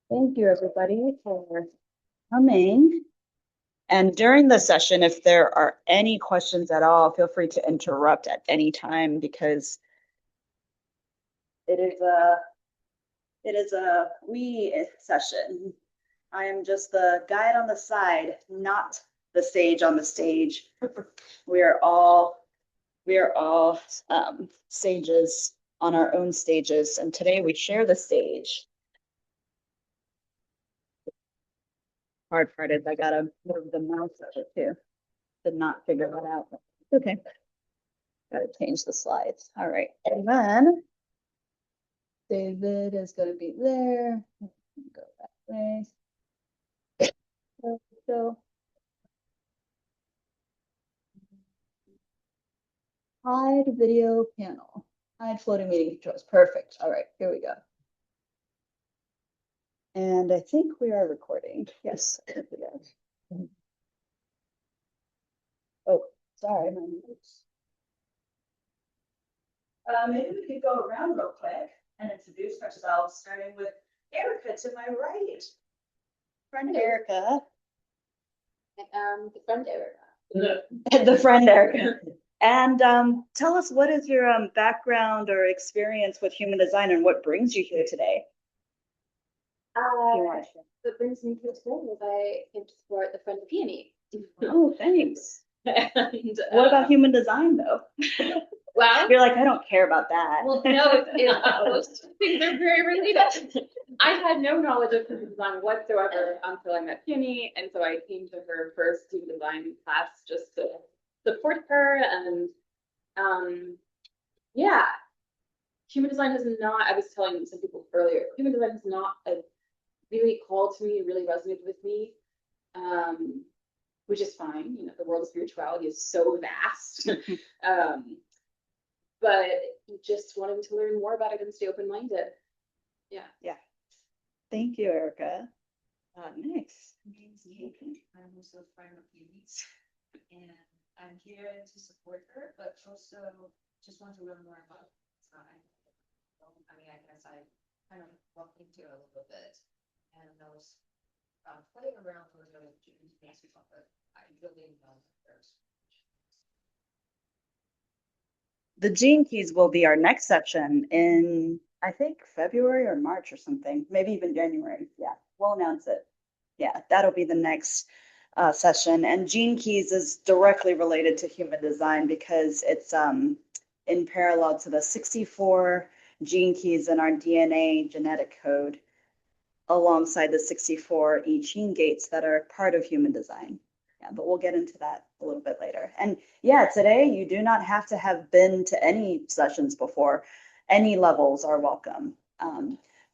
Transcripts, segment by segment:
Thank you, everybody, for coming. And during the session, if there are any questions at all, feel free to interrupt at any time because it is a we session. I am just the guide on the side, not the sage on the stage. We are all sages on our own stages, and today we share the stage. Hard part is I gotta move the mouse over too. Did not figure that out. Okay. Gotta change the slides. All right. And then David is gonna be there. Go that way. So hide video panel. Hide floating meeting controls. Perfect. All right, here we go. And I think we are recording. Yes, I think we are. Oh, sorry, my notes. Maybe we could go around real quick and introduce ourselves, starting with Erica to my right. Friend Erica. The friend Erica. The friend Erica. And tell us, what is your background or experience with human design and what brings you here today? What brings me here today is I came to support the Friend of Peony. Oh, thanks. And what about human design, though? Well, you're like, I don't care about that. Well, no, those things are very related. I had no knowledge of human design whatsoever until I met Peony, and so I came to her first human design class just to support her. And yeah, human design has not. I was telling some people earlier, human design has not really called to me, really resonated with me, which is fine. You know, the world of spirituality is so vast. But just wanting to learn more about it and stay open-minded. Yeah. Yeah. Thank you, Erica. Next. My name is Nathan. I'm also a friend of Peony's, and I'm here to support her, but also just want to learn more about design. I mean, I guess I kind of walked into it a little bit, and I was playing around with the June basic, but I really love first. The gene keys will be our next section in, I think, February or March or something, maybe even January. Yeah, we'll announce it. Yeah, that'll be the next session. And gene keys is directly related to human design because it's in parallel to the 64 gene keys in our DNA genetic code alongside the 64 I Ching gates that are part of human design. Yeah, but we'll get into that a little bit later. And yeah, today you do not have to have been to any sessions before. Any levels are welcome,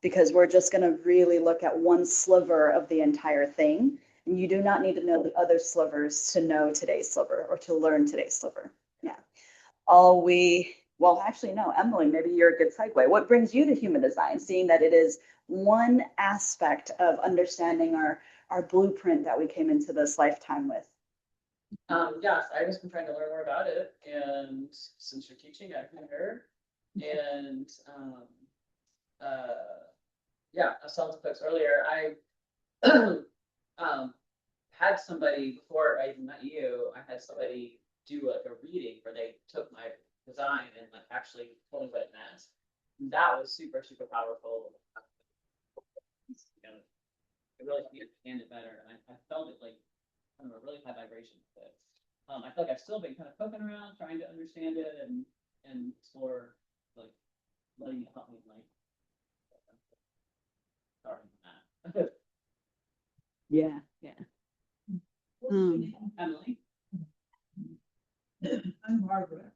because we're just going to really look at one sliver of the entire thing. And you do not need to know the other slivers to know today's sliver or to learn today's sliver. Yeah. Well, actually, no, Emily, maybe you're a good segue. What brings you to human design, seeing that it is one aspect of understanding our blueprint that we came into this lifetime with? Yes, I've just been trying to learn more about it, and since you're teaching, I've been here. And yeah, I saw the books earlier. I had somebody before I even met you. I had somebody do like a reading where they took my design and like actually told me what it meant. And that was super powerful. You know, it really made me understand it better, and I felt it like kind of a really high vibration with it. I feel like I've still been kind of poking around, trying to understand it and explore, like letting it help me, like starting from that. Yeah, yeah. Emily. I'm Barbara,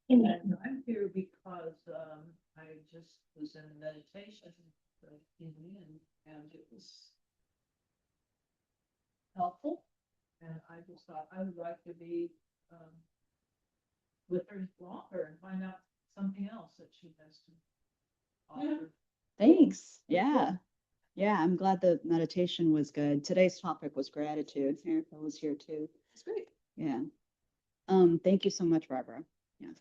and I'm here because I just was in meditation and it was helpful, and I just thought I would like to be with her longer and find out something else that she has to offer. Thanks. Yeah. Yeah, I'm glad the meditation was good. Today's topic was gratitude. Erica was here too. That's great. Yeah. Thank you so much, Barbara. Yeah.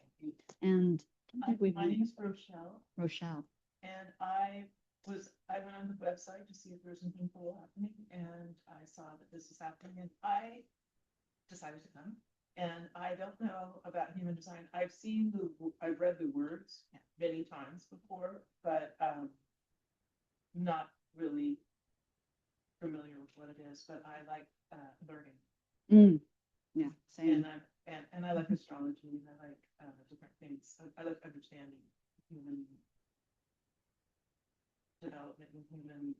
And My name is Rochelle. Rochelle. And I I went on the website to see if there's anything cool happening, and I saw that this is happening, and I decided to come. And I don't know about human design. I've read the words many times before, but not really familiar with what it is, but I like learning. Mm, yeah, same. And I like astrology, and I like different things. I like understanding human development and human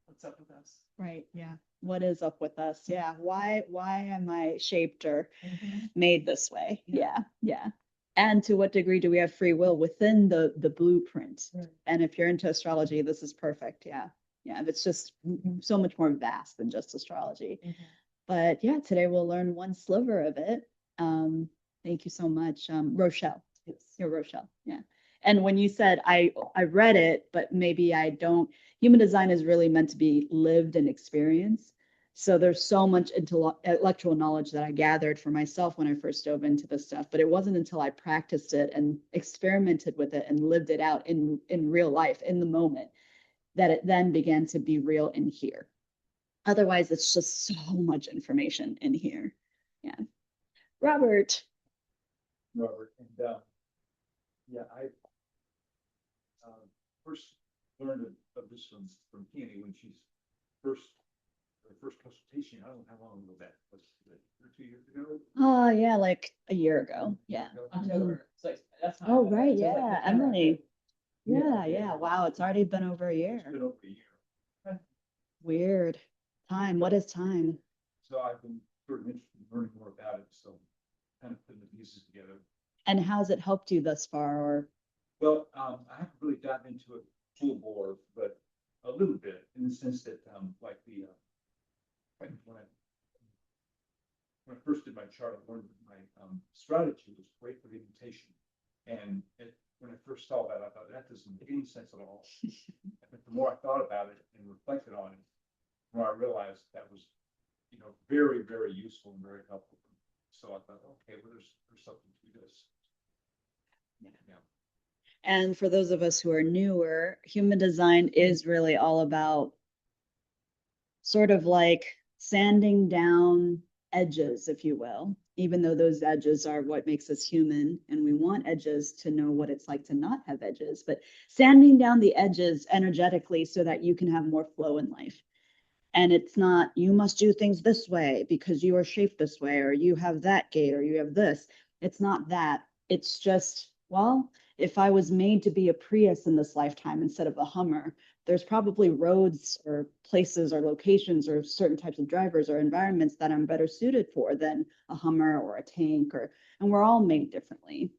what's up with us. Right, yeah. What is up with us? Yeah. Why am I shaped or made this way? Yeah. Yeah. And to what degree do we have free will within the blueprint? Right. And if you're into astrology, this is perfect. Yeah. Yeah. It's just so much more vast than just astrology. But yeah, today we'll learn one sliver of it. Thank you so much. Rochelle. Yes. You're Rochelle. Yeah. And when you said I read it, but maybe I don't, human design is really meant to be lived and experienced. So there's so much intellectual knowledge that I gathered for myself when I first dove into this stuff, but it wasn't until I practiced it and experimented with it and lived it out in real life, in the moment, that it then began to be real in here. Otherwise, it's just so much information in here. Yeah. Robert. And yeah, I first learned of this from Peony when she's her first consultation. I don't know how long ago that was, 2 years ago. Oh yeah, like a year ago. Yeah. October. So that's not Oh bad. right, So it's like yeah, November. Emily. Yeah, Yeah. yeah. Wow, it's already been over a It's year. been over a year. Weird. Time. What is time? So I've been sort of interested in learning more about it. So kind of putting the pieces together. And how's it helped you thus far? Or Well, I haven't really gotten into it full bore, but a little bit in the sense that like when I first did my chart, I learned that my strategy was great for invitation. And when I first saw that, I thought that doesn't make any sense at all. But the more I thought about it and reflected on it, the more I realized that was, very, very useful and very helpful. So I thought, okay, well, there's something to this. Yeah. and for those of us who are newer, human design is really all about sort of like sanding down edges, if you will, even though those edges are what makes us human. And we want edges to know what it's like to not have edges, but sanding down the edges energetically so that you can have more flow in life. And it's not, you must do things this way because you are shaped this way, or you have that gate, or you have this. It's not that. It's just, well, if I was made to be a Prius in this lifetime instead of a Hummer, there's probably roads or places or locations or certain types of drivers or environments that I'm better suited for than a Hummer or a tank, and we're all made differently.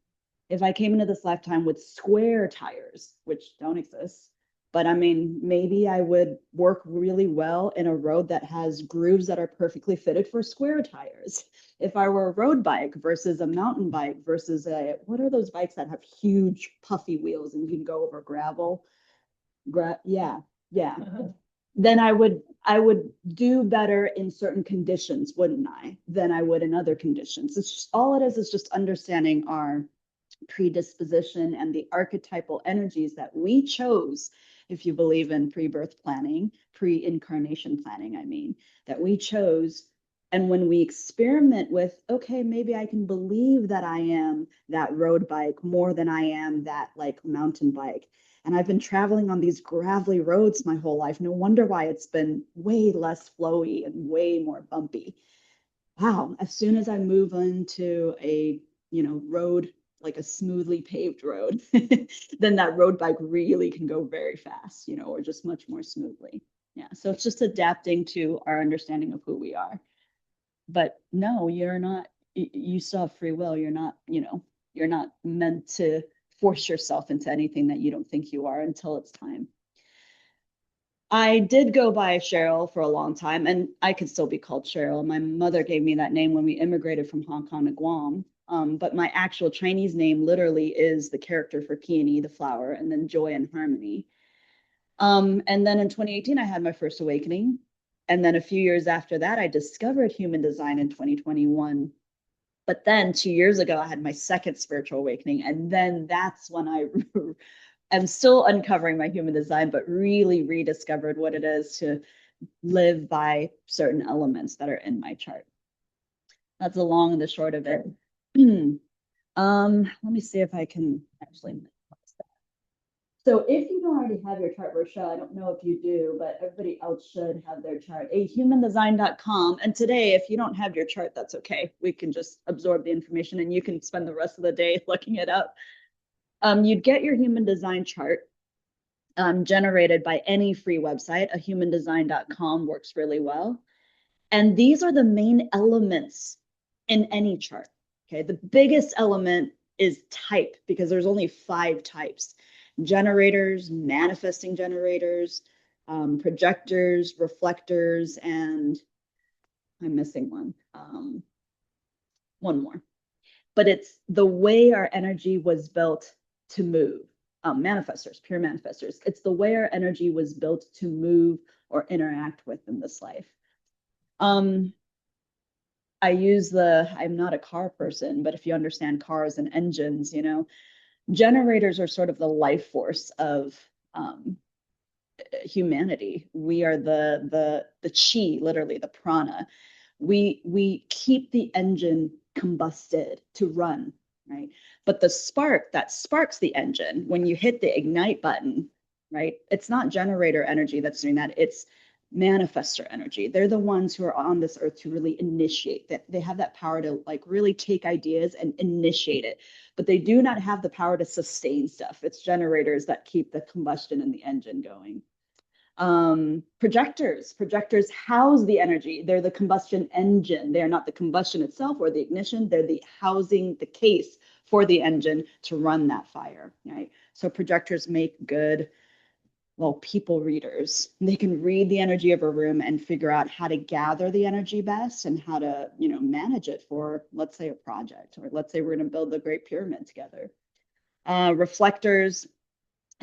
If I came into this lifetime with square tires, which don't exist, but I mean, maybe I would work really well in a road that has grooves that are perfectly fitted for square tires. If I were a road bike versus a mountain bike versus what are those bikes that have huge puffy wheels and you can go over gravel? Yeah. Then I would do better in certain conditions, wouldn't I, than I would in other conditions. It's just, all it is just understanding our predisposition and the archetypal energies that we chose, if you believe in pre-birth planning, pre-incarnation planning, I mean, that we chose. And when we experiment with, okay, maybe I can believe that I am that road bike more than I am that like mountain bike. And I've been traveling on these gravelly roads my whole life. No wonder why it's been way less flowy and way more bumpy. Wow, as soon as I move into a, road, like a smoothly paved road, then that road bike really can go very fast, or just much more smoothly. Yeah, so it's just adapting to our understanding of who we are. But no, you're not, you still have free will. You're not, you're not meant to force yourself into anything that you don't think you are until it's time. I did go by Cheryl for a long time, and I could still be called Cheryl. My mother gave me that name when we immigrated from Hong Kong to Guam. But my actual Chinese name literally is the character for peony, the flower, and then joy and harmony. And then in 2018, I had my first awakening. And then a few years after that, I discovered human design in 2021. But then 2 years ago, I had my second spiritual awakening. And then that's when I am still uncovering my human design, but really rediscovered what it is to live by certain elements that are in my chart. That's the long and the short of it. Let me see if I can actually minimize that. So if you don't already have your chart, Rochelle, I don't know if you do, but everybody else should have their chart. ahumandesign.com. And today, if you don't have your chart, that's okay. We can just absorb the information and you can spend the rest of the day looking it up. You'd get your human design chart generated by any free website. ahumandesign.com works really well. And these are the main elements in any chart. Okay, the biggest element is type because there's only 5 types: generators, manifesting generators, projectors, reflectors, and I'm missing one. One more. But it's the way our energy was built to move. Manifestors, pure manifestors. It's the way our energy was built to move or interact with in this life. I'm not a car person, but if you understand cars and engines, you know, generators are sort of the life force of humanity. We are the chi, literally the prana. We keep the engine combusted to run, right? But the spark that sparks the engine, when you hit the ignite button, right? It's not generator energy that's doing that. It's manifestor energy. They're the ones who are on this earth to really initiate that. They have that power to like really take ideas and initiate it, but they do not have the power to sustain stuff. It's generators that keep the combustion in the engine going. Projectors house the energy. They're the combustion engine. They are not the combustion itself or the ignition. They're the housing, the case for the engine to run that fire, right? So projectors make good, well, people readers. They can read the energy of a room and figure out how to gather the energy best and how to, you know, manage it for, let's say, a project, or let's say we're going to build the Great Pyramid together. Reflectors,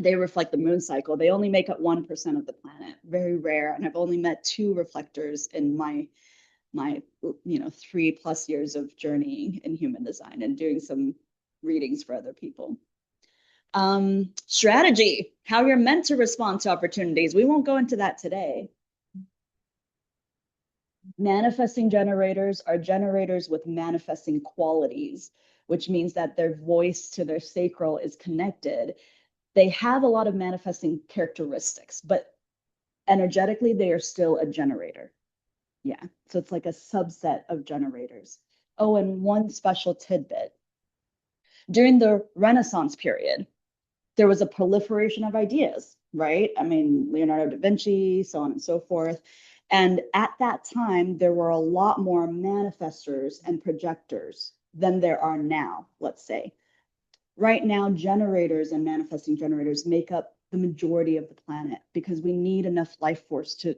they reflect the moon cycle. They only make up 1% of the planet, very rare. And I've only met 2 reflectors in my 3+ years of journeying in human design and doing some readings for other people. Strategy, how you're meant to respond to opportunities. We won't go into that today. Manifesting generators are generators with manifesting qualities, which means that their voice to their sacral is connected. They have a lot of manifesting characteristics, but energetically, they are still a generator. Yeah, so it's like a subset of generators. Oh, and one special tidbit. During the Renaissance period, there was a proliferation of ideas, right? I mean, Leonardo da Vinci, so on and so forth. And at that time, there were a lot more manifestors and projectors than there are now, let's say. Right now, generators and manifesting generators make up the majority of the planet because we need enough life force to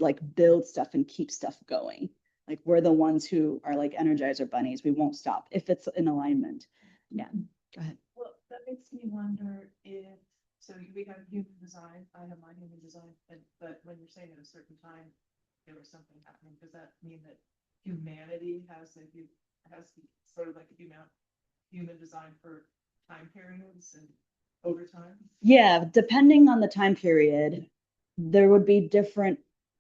like build stuff and keep stuff going. Like we're the ones who are like Energizer bunnies. We won't stop if it's in alignment. Yeah, go ahead. Well, that makes me wonder if, so we have human design, I have my human design, but when you're saying at a certain time, there was something happening, does that mean that humanity has sort of like a human design for time periods and over time? Yeah, depending on the time period, there would be different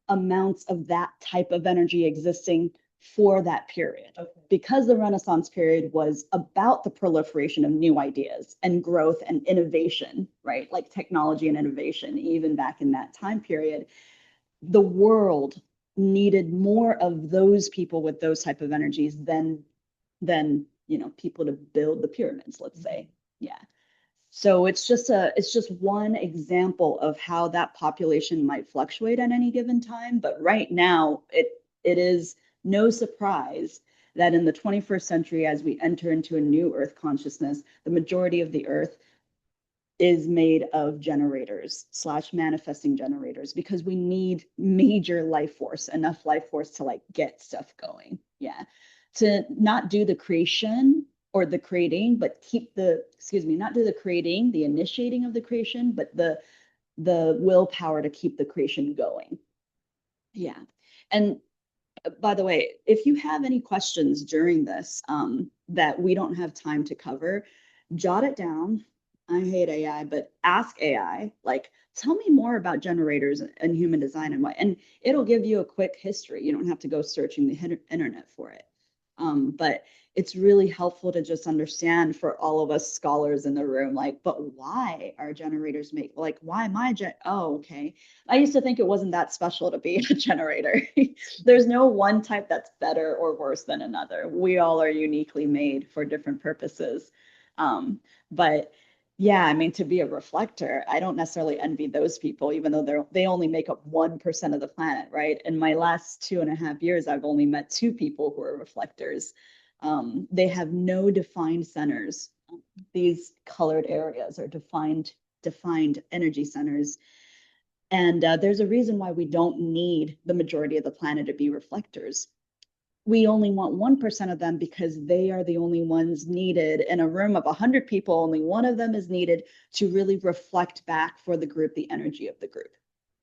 amounts of that type of energy existing for that period. Okay. Because the Renaissance period was about the proliferation of new ideas and growth and innovation, right? Like technology and innovation, even back in that time period, the world needed more of those people with those type of energies than people to build the pyramids, let's say. Yeah. So it's just one example of how that population might fluctuate at any given time. But right now, it is no surprise that in the 21st century, as we enter into a new Earth consciousness, the majority of the Earth is made of generators / manifesting generators because we need major life force, enough life force to like get stuff going. Yeah. To not do the creation or the creating, but not do the creating, the initiating of the creation, but the willpower to keep the creation going. Yeah. And by the way, if you have any questions during this that we don't have time to cover, jot it down. I hate AI, but ask AI, like, tell me more about generators and human design and what, and it'll give you a quick history. You don't have to go searching the internet for it. But it's really helpful to just understand for all of us scholars in the room, like, but why are generators like, why am I oh, okay. I used to think it wasn't that special to be a generator. There's no one type that's better or worse than another. We all are uniquely made for different purposes. But yeah, I mean, to be a reflector, I don't necessarily envy those people, even though they only make up 1% of the planet, right? In my last 2.5 years, I've only met 2 people who are reflectors. They have no defined centers. These colored areas are defined energy centers. And there's a reason why we don't need the majority of the planet to be reflectors. We only want 1% of them because they are the only ones needed in a room of 100 people. Only one of them is needed to really reflect back for the group, the energy of the group.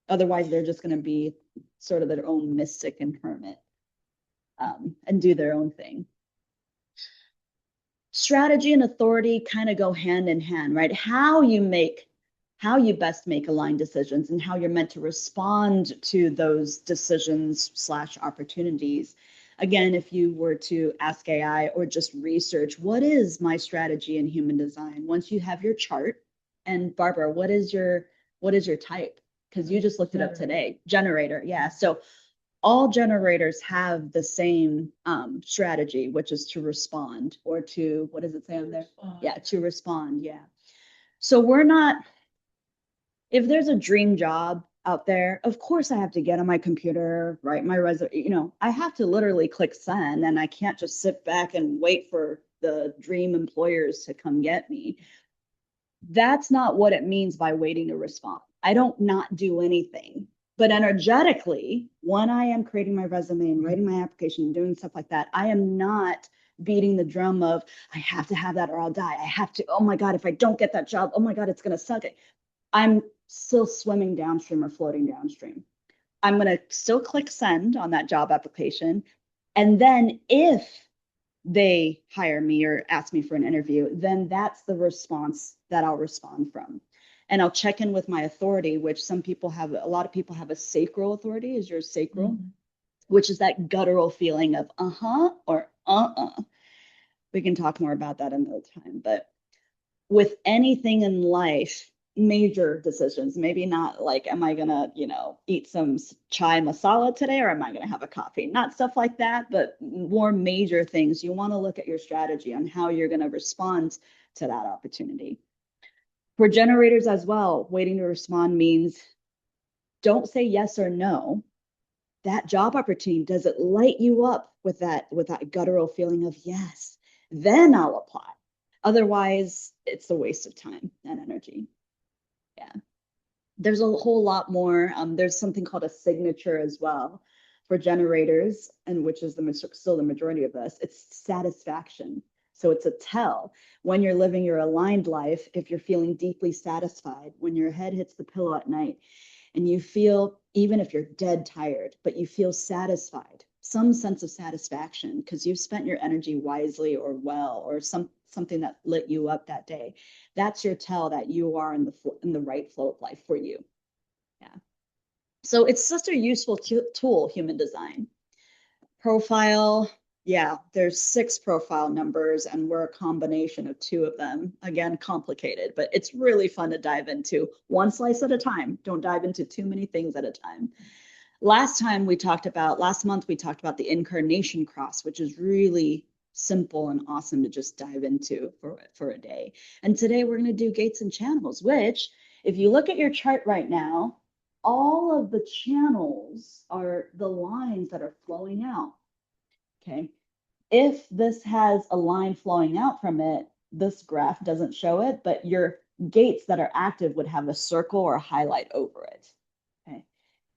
Otherwise, they're just going to be sort of their own mystic and hermit and do their own thing. Strategy and authority kind of go hand in hand, right? How you best make aligned decisions and how you're meant to respond to those decisions / opportunities. Again, if you were to ask AI or just research, what is my strategy in human design? Once you have your chart, and Barbara, what is your type? Because you just looked it up today. Generator, yeah. So all generators have the same strategy, which is to respond or to, what does it say on there? Yeah, to respond, yeah. So we're not, if there's a dream job out there, of course I have to get on my computer, write my resume, I have to literally click send, and I can't just sit back and wait for the dream employers to come get me. That's not what it means by waiting to respond. I don't not do anything. But energetically, when I am creating my resume and writing my application and doing stuff like that, I am not beating the drum of, I have to have that or I'll die. I have to, oh my God, if I don't get that job, oh my God, it's going to suck. I'm still swimming downstream or floating downstream. I'm going to still click send on that job application. And then if they hire me or ask me for an interview, then that's the response that I'll respond from. And I'll check in with my authority, which a lot of people have a sacral authority. Is your sacral, which is that guttural feeling of or We can talk more about that another time. But with anything in life, major decisions, maybe not like, am I gonna, eat some chai masala today, or am I gonna have a coffee? Not stuff like that, but more major things. You want to look at your strategy on how you're gonna respond to that opportunity. For generators as well, waiting to respond means don't say yes or no. That job opportunity, does it light you up with that guttural feeling of yes? Then I'll apply. Otherwise, it's a waste of time and energy. Yeah. There's a whole lot more. There's something called a signature as well for generators, and which is still the majority of us. It's satisfaction. So it's a tell when you're living your aligned life, if you're feeling deeply satisfied, when your head hits the pillow at night and you feel, even if you're dead tired, but you feel satisfied, some sense of satisfaction because you've spent your energy wisely or well, or something that lit you up that day. That's your tell that you are in the right flow of life for you. Yeah. So it's such a useful tool, human design. Profile, yeah, there's 6 profile numbers and we're a combination of 2 of them. Again, complicated, but it's really fun to dive into one slice at a time. Don't dive into too many things at a time. Last month we talked about the Incarnation cross, which is really simple and awesome to just dive into for a day. And today we're going to do gates and channels, which if you look at your chart right now, all of the channels are the lines that are flowing out. Okay. If this has a line flowing out from it, this graph doesn't show it, but your gates that are active would have a circle or a highlight over it. Okay.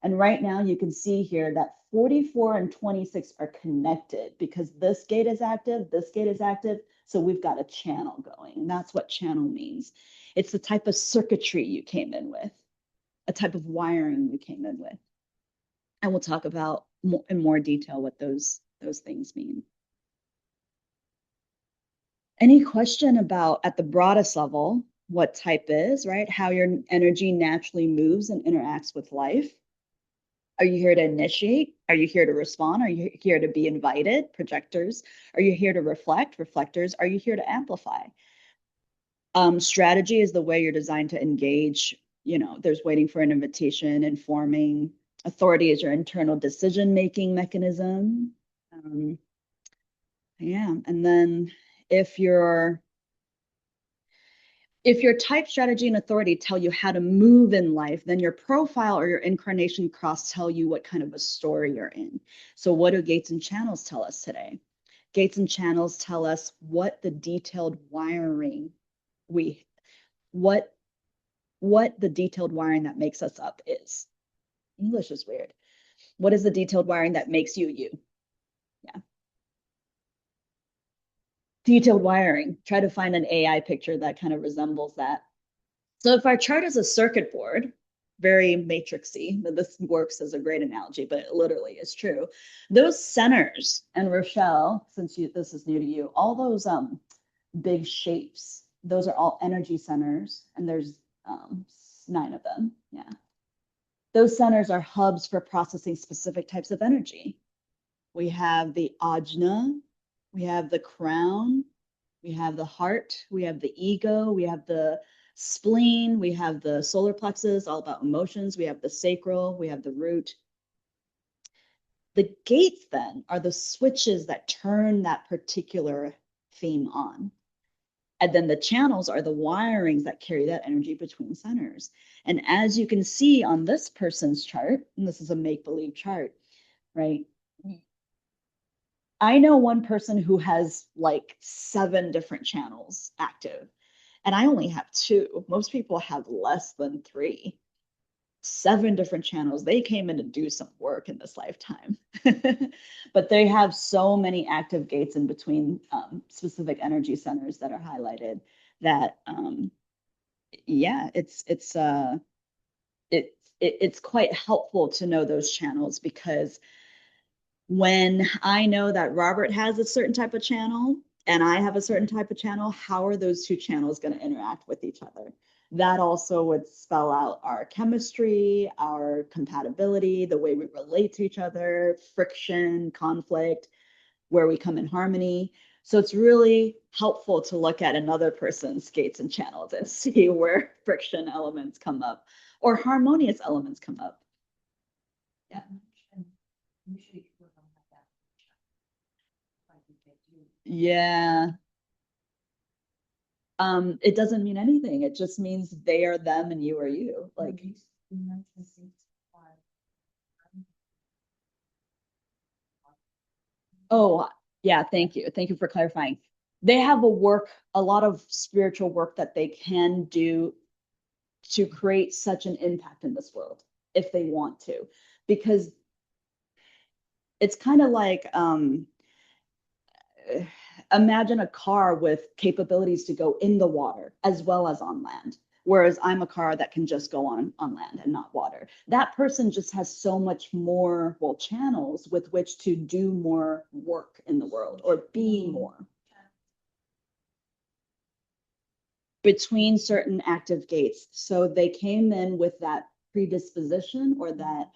And right now you can see here that 44 and 26 are connected because this gate is active, this gate is active. So we've got a channel going. And that's what channel means. It's the type of circuitry you came in with, a type of wiring you came in with. And we'll talk about in more detail what those things mean. Any question about, at the broadest level, what type is, right? How your energy naturally moves and interacts with life. Are you here to initiate? Are you here to respond? Are you here to be invited? Projectors. Are you here to reflect? Reflectors. Are you here to amplify? Strategy is the way you're designed to engage. You know, there's waiting for an invitation, informing. Authority is your internal decision-making mechanism. Yeah, and then if your type, strategy, and authority tell you how to move in life, then your profile or your incarnation cross tell you what kind of a story you're in. So what do gates and channels tell us today? Gates and channels tell us what the detailed wiring what the detailed wiring that makes us up is. English is weird. What is the detailed wiring that makes you you? Yeah. Detailed wiring. Try to find an AI picture that kind of resembles that. So if our chart is a circuit board, very matrixy, but this works as a great analogy, but it literally is true. Those centers, and Rochelle, since this is new to you, all those big shapes, those are all energy centers, and there's 9 of them. Yeah. Those centers are hubs for processing specific types of energy. We have the ajna, we have the crown, we have the heart, we have the ego, we have the spleen, we have the solar plexus, all about emotions, we have the sacral, we have the root. The gates then are the switches that turn that particular theme on. And then the channels are the wirings that carry that energy between centers. And as you can see on this person's chart, and this is a make-believe chart, right? I know one person who has like 7 different channels active, and I only have 2. Most people have less than 3. 7 different channels. They came in to do some work in this lifetime, but they have so many active gates in between specific energy centers that are highlighted that, yeah, it's quite helpful to know those channels, because when I know that Robert has a certain type of channel and I have a certain type of channel, how are those 2 channels going to interact with each other? That also would spell out our chemistry, our compatibility, the way we relate to each other, friction, conflict, where we come in harmony. So it's really helpful to look at another person's gates and channels and see where friction elements come up or harmonious elements come up. Yeah. Usually people don't have that. Like if they do. Yeah. It doesn't mean anything. It just means they are them and you are you. Like, oh, yeah, thank you. Thank you for clarifying. They have a lot of spiritual work that they can do to create such an impact in this world if they want to, because it's kind of like, imagine a car with capabilities to go in the water as well as on land. Whereas I'm a car that can just go on land and not water. That person just has so much more, well, channels with which to do more work in the world or be more. Between certain active gates. So they came in with that predisposition or that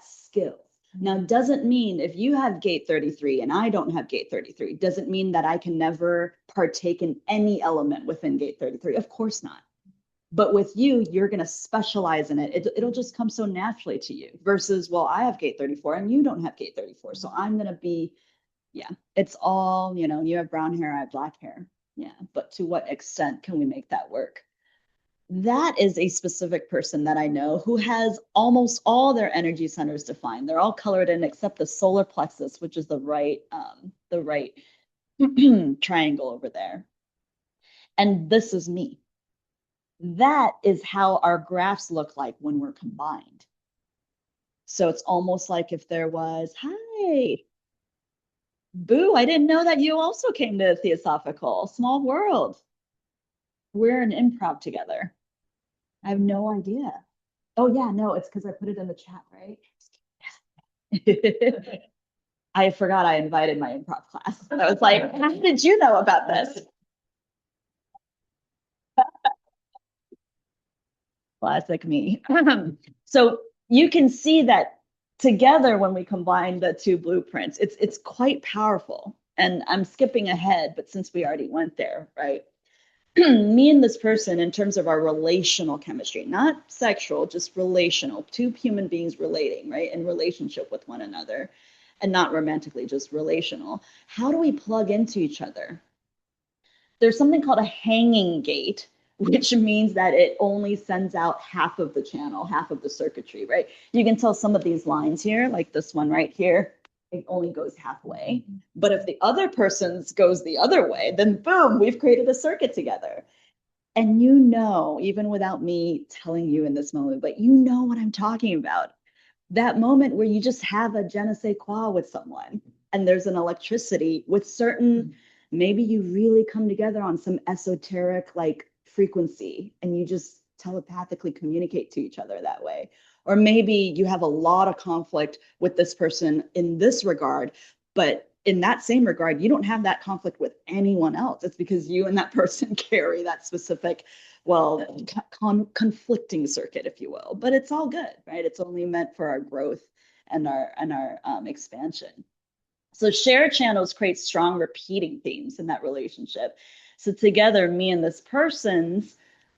skill. Now, doesn't mean if you have gate 33 and I don't have gate 33, doesn't mean that I can never partake in any element within gate 33. Of course not. But with you, you're going to specialize in it. It'll just come so naturally to you versus, well, I have gate 34 and you don't have gate 34. So I'm going to be, yeah, it's all, you have brown hair, I have black hair. Yeah, but to what extent can we make that work? That is a specific person that I know who has almost all their energy centers defined. They're all colored in except the solar plexus, which is the right triangle over there. And this is me. That is how our graphs look like when we're combined. So it's almost like if there was, hi, Boo, I didn't know that you also came to Theosophical. Small world. We're in improv together. I have no idea. Oh yeah, no, it's because I put it in the chat, right? I forgot I invited my improv class. I was like, how did you know about this? Classic me. So you can see that together when we combine the two blueprints, it's quite powerful. And I'm skipping ahead, but since we already went there, right? Me and this person, in terms of our relational chemistry, not sexual, just relational, two human beings relating, right, in relationship with one another, and not romantically, just relational. How do we plug into each other? There's something called a hanging gate, which means that it only sends out half of the channel, half of the circuitry, right? You can tell some of these lines here, like this one right here, it only goes halfway. But if the other person's goes the other way, then boom, we've created a circuit together. And you know, even without me telling you in this moment, but you know what I'm talking about. That moment where you just have a je ne sais quoi with someone and there's an electricity with certain, maybe you really come together on some esoteric like frequency and you just telepathically communicate to each other that way. Or maybe you have a lot of conflict with this person in this regard, but in that same regard, you don't have that conflict with anyone else. It's because you and that person carry that specific, well, conflicting circuit, if you will. But it's all good, right? It's only meant for our growth and our expansion. So shared channels create strong repeating themes in that relationship. So together, me and this person's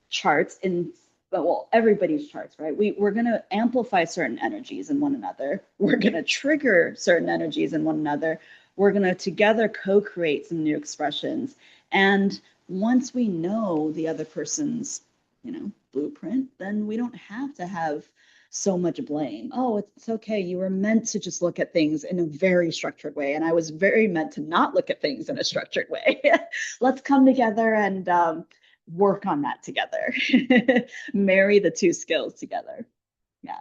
charts in, well, everybody's charts, right? We're going to amplify certain energies in one another. We're going to trigger certain energies in one another. We're going to together co-create some new expressions. And once we know the other person's, blueprint, then we don't have to have so much blame. Oh, it's okay. You were meant to just look at things in a very structured way. And I was very meant to not look at things in a structured way. Let's come together and work on that together. Marry the two skills together. Yeah.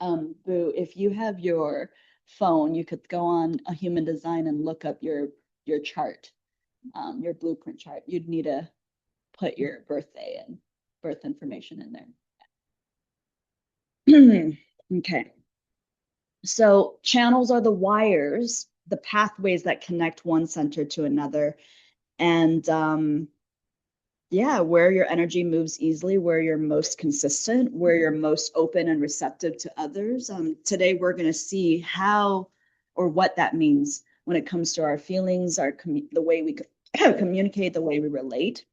Boo, if you have your phone, you could go on a human design and look up your chart, your blueprint chart. You'd need to put your birthday and birth information in there. Okay. So channels are the wires, the pathways that connect one center to another. And yeah, where your energy moves easily, where you're most consistent, where you're most open and receptive to others. Today, we're going to see how or what that means when it comes to our feelings, the way we communicate, the way we relate,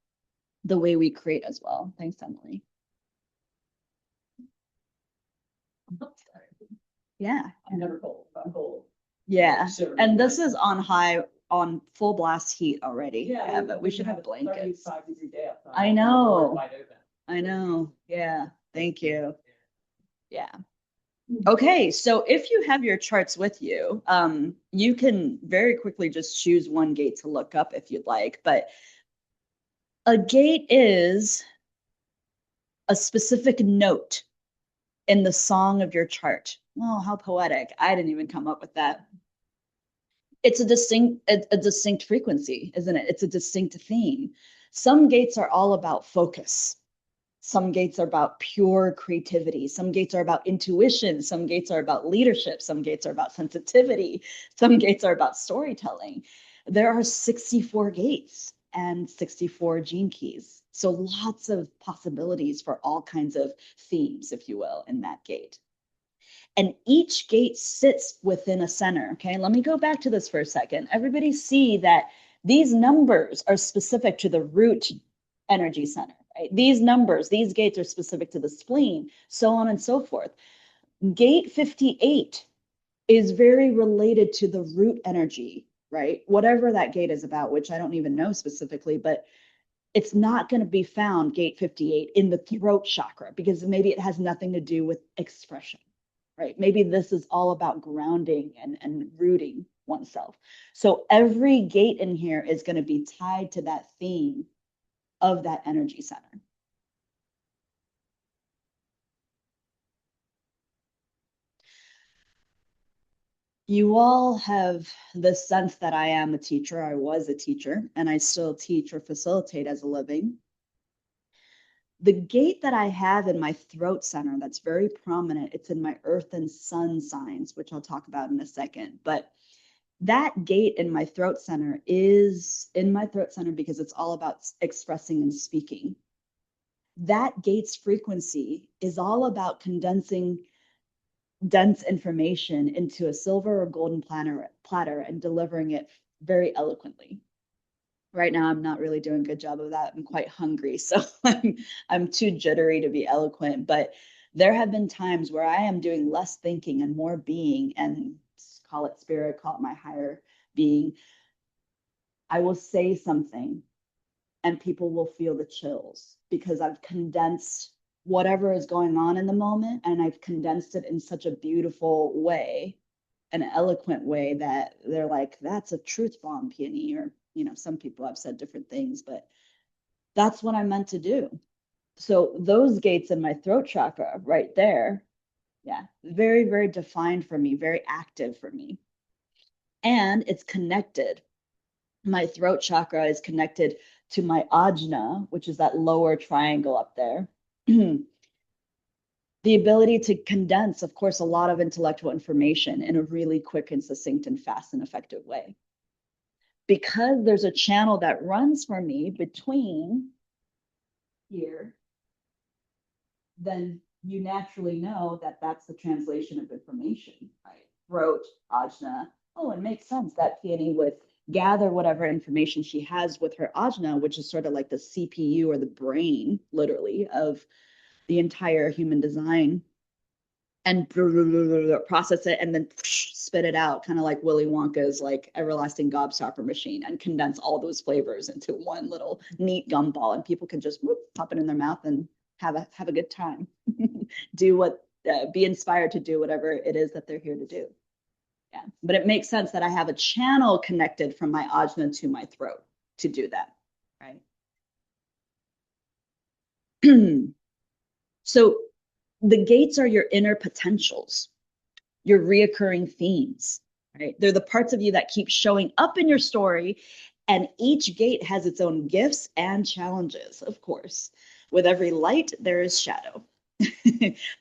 the way we create as well. Thanks, Emily. Yeah. I'm never cold, I'm cold. Yeah. So- And this is on full blast heat already. Yeah, but we should have blankets. 35-degree day outside. I know. Wide open. I know. Yeah. Thank you. Yeah. Okay, so if you have your charts with you, you can very quickly just choose one gate to look up if you'd like. But a gate is a specific note in the song of your chart. Oh, how poetic. I didn't even come up with that. It's a distinct frequency, isn't it? It's a distinct theme. Some gates are all about focus. Some gates are about pure creativity. Some gates are about intuition. Some gates are about leadership. Some gates are about sensitivity. Some gates are about storytelling. There are 64 gates and 64 gene keys. So lots of possibilities for all kinds of themes, if you will, in that gate. And each gate sits within a center. Okay, let me go back to this for a second. Everybody see that these numbers are specific to the root energy center, right? These numbers, these gates are specific to the spleen, so on and so forth. Gate 58 is very related to the root energy, right? Whatever that gate is about, which I don't even know specifically, but it's not going to be found, gate 58, in the throat chakra, because maybe it has nothing to do with expression, right? Maybe this is all about grounding and rooting oneself. So every gate in here is going to be tied to that theme of that energy center. You all have the sense that I am a teacher. I was a teacher, and I still teach or facilitate as a living. The gate that I have in my throat center that's very prominent, it's in my earth and sun signs, which I'll talk about in a second. But that gate in my throat center is in my throat center because it's all about expressing and speaking. that gate's frequency is all about condensing dense information into a silver or golden platter and delivering it very eloquently. Right now, I'm not really doing a good job of that. I'm quite hungry, so I'm too jittery to be eloquent. But there have been times where I am doing less thinking and more being, and call it spirit, call it my higher being. I will say something and people will feel the chills because I've condensed whatever is going on in the moment and I've condensed it in such a beautiful way, an eloquent way that they're like, that's a truth bomb, Peony. Or, some people have said different things, but that's what I meant to do. So those gates in my throat chakra right there, yeah, very, very defined for me, very active for me. And it's connected. My throat chakra is connected to my ajna, which is that lower triangle up there. The ability to condense, of course, a lot of intellectual information in a really quick and succinct and fast and effective way. Because there's a channel that runs for me between here, then you naturally know that that's the translation of information, right? Throat, ajna. Oh, it makes sense that Peony would gather whatever information she has with her ajna, which is sort of like the CPU or the brain, literally, of the entire human design, and process it and then spit it out, kind of like Willy Wonka's like everlasting gobstopper machine, and condense all those flavors into one little neat gumball, and people can just whoop, pop it in their mouth and have a good time. Do what be inspired to do whatever it is that they're here to do. Yeah, but it makes sense that I have a channel connected from my ajna to my throat to do that, right? So the gates are your inner potentials, your reoccurring themes, right? They're the parts of you that keep showing up in your story, and each gate has its own gifts and challenges, of course. With every light, there is shadow.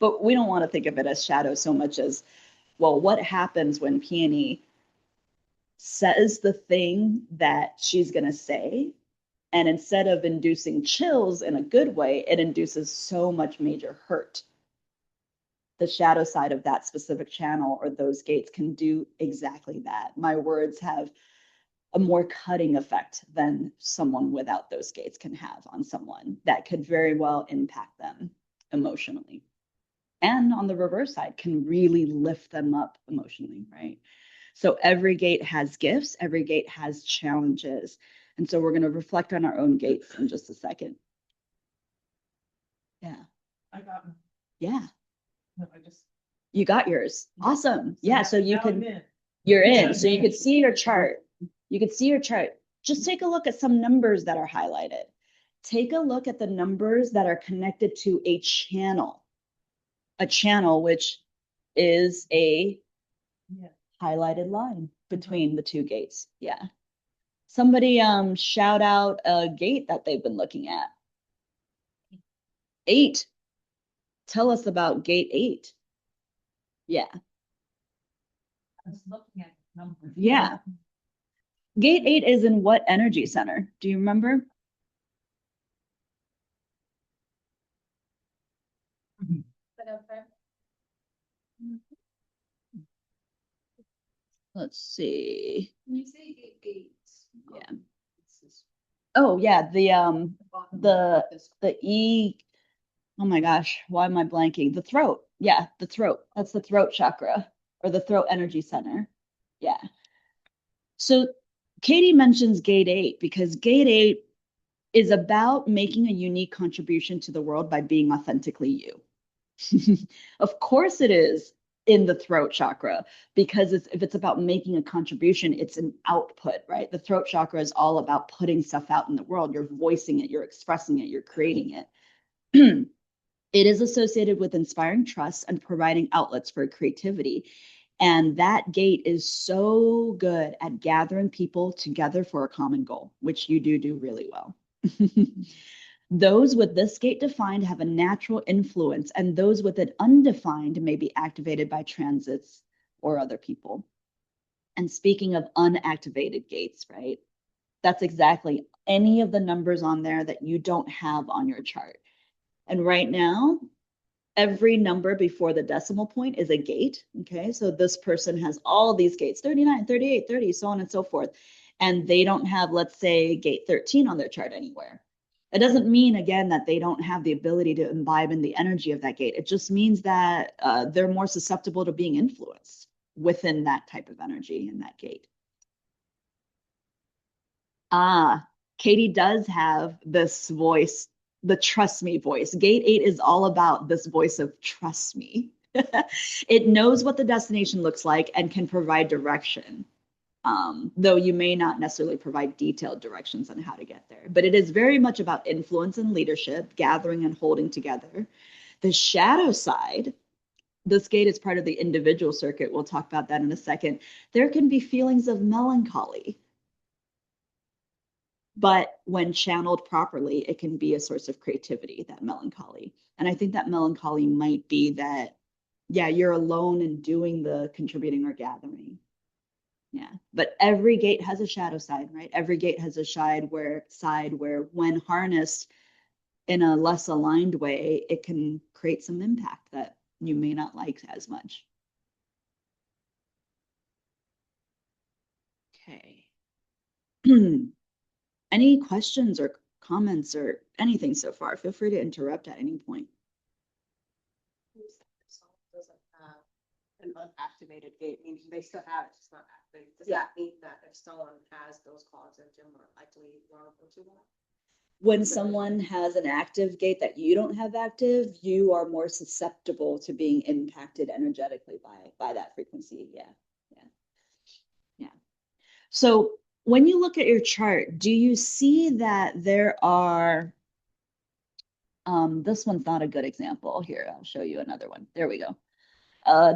But we don't want to think of it as shadow so much as, well, what happens when Peony says the thing that she's going to say? And instead of inducing chills in a good way, it induces so much major hurt. The shadow side of that specific channel or those gates can do exactly that. My words have a more cutting effect than someone without those gates can have on someone that could very well impact them emotionally. And on the reverse side, can really lift them up emotionally, right? So every gate has gifts, every gate has challenges. And so we're going to reflect on our own gates in just a second. Yeah. I got them. Yeah. No, I just. You got yours. Awesome. Yeah. So you now I'm can, in. you're in. So you could see your chart. You could see your chart. Just take a look at some numbers that are highlighted. Take a look at the numbers that are connected to a channel which is a Yeah. highlighted line between the two gates. Yeah. Somebody shout out a gate that they've been looking at. 8. Tell us about gate 8. Yeah. I was looking at numbers. Yeah. Gate 8 is in what energy center? Do you remember? Let's see. When you say gates. Yeah. It's this Oh yeah, bottom the of this- the E. Oh my gosh, why am I blanking? The throat. Yeah, the throat. That's the throat chakra or the throat energy center. Yeah. So Katie mentions gate 8 because gate 8 is about making a unique contribution to the world by being authentically you. Of course it is in the throat chakra, because if it's about making a contribution, it's an output, right? The throat chakra is all about putting stuff out in the world. You're voicing it, you're expressing it, you're creating it. It is associated with inspiring trust and providing outlets for creativity. And that gate is so good at gathering people together for a common goal, which you do really well. Those with this gate defined have a natural influence, and those with it undefined may be activated by transits or other people. And speaking of unactivated gates, right? That's exactly any of the numbers on there that you don't have on your chart. And right now, every number before the decimal point is a gate. Okay, so this person has all these gates, 39, 38, 30, so on and so forth. And they don't have, let's say, gate 13 on their chart anywhere. It doesn't mean, again, that they don't have the ability to imbibe in the energy of that gate. It just means that they're more susceptible to being influenced within that type of energy in that gate. Ah, Katie does have this voice, the trust me voice. Gate 8 is all about this voice of trust me. It knows what the destination looks like and can provide direction. Though you may not necessarily provide detailed directions on how to get there. But it is very much about influence and leadership, gathering and holding together. The shadow side, this gate is part of the individual circuit. We'll talk about that in a second. There can be feelings of melancholy. But when channeled properly, it can be a source of creativity, that melancholy. And I think that melancholy might be that, yeah, you're alone in doing the contributing or gathering. Yeah, but every gate has a shadow side, right? Every gate has a side where when harnessed in a less aligned way, it can create some impact that you may not like as much. Okay. Any questions or comments or anything so far? Feel free to interrupt at any point. Doesn't have an unactivated gate, meaning they still have it, it's not activated. Does that mean that if someone has those qualities, they're more likely vulnerable to that? When someone has an active gate that you don't have active, you are more susceptible to being impacted energetically by that frequency. Yeah. So when you look at your chart, do you see that there are, this one's not a good example. Here, I'll show you another one. There we go.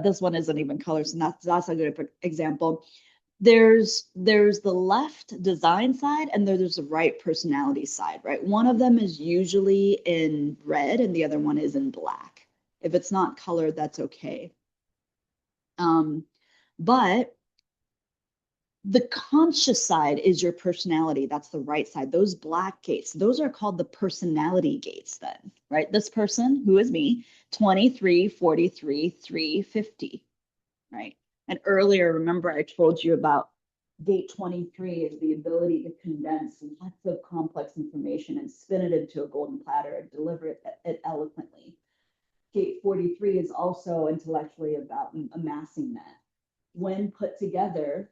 This one isn't even color, so that's a good example. There's the left design side and there's the right personality side, right? One of them is usually in red and the other one is in black. If it's not colored, that's okay. But the conscious side is your personality. That's the right side. Those black gates, those are called the personality gates then, right? This person, who is me, 23, 43, 350, right? And earlier, remember I told you about gate 23 is the ability to condense lots of complex information and spin it into a golden platter and deliver it eloquently. Gate 43 is also intellectually about amassing that. When put together,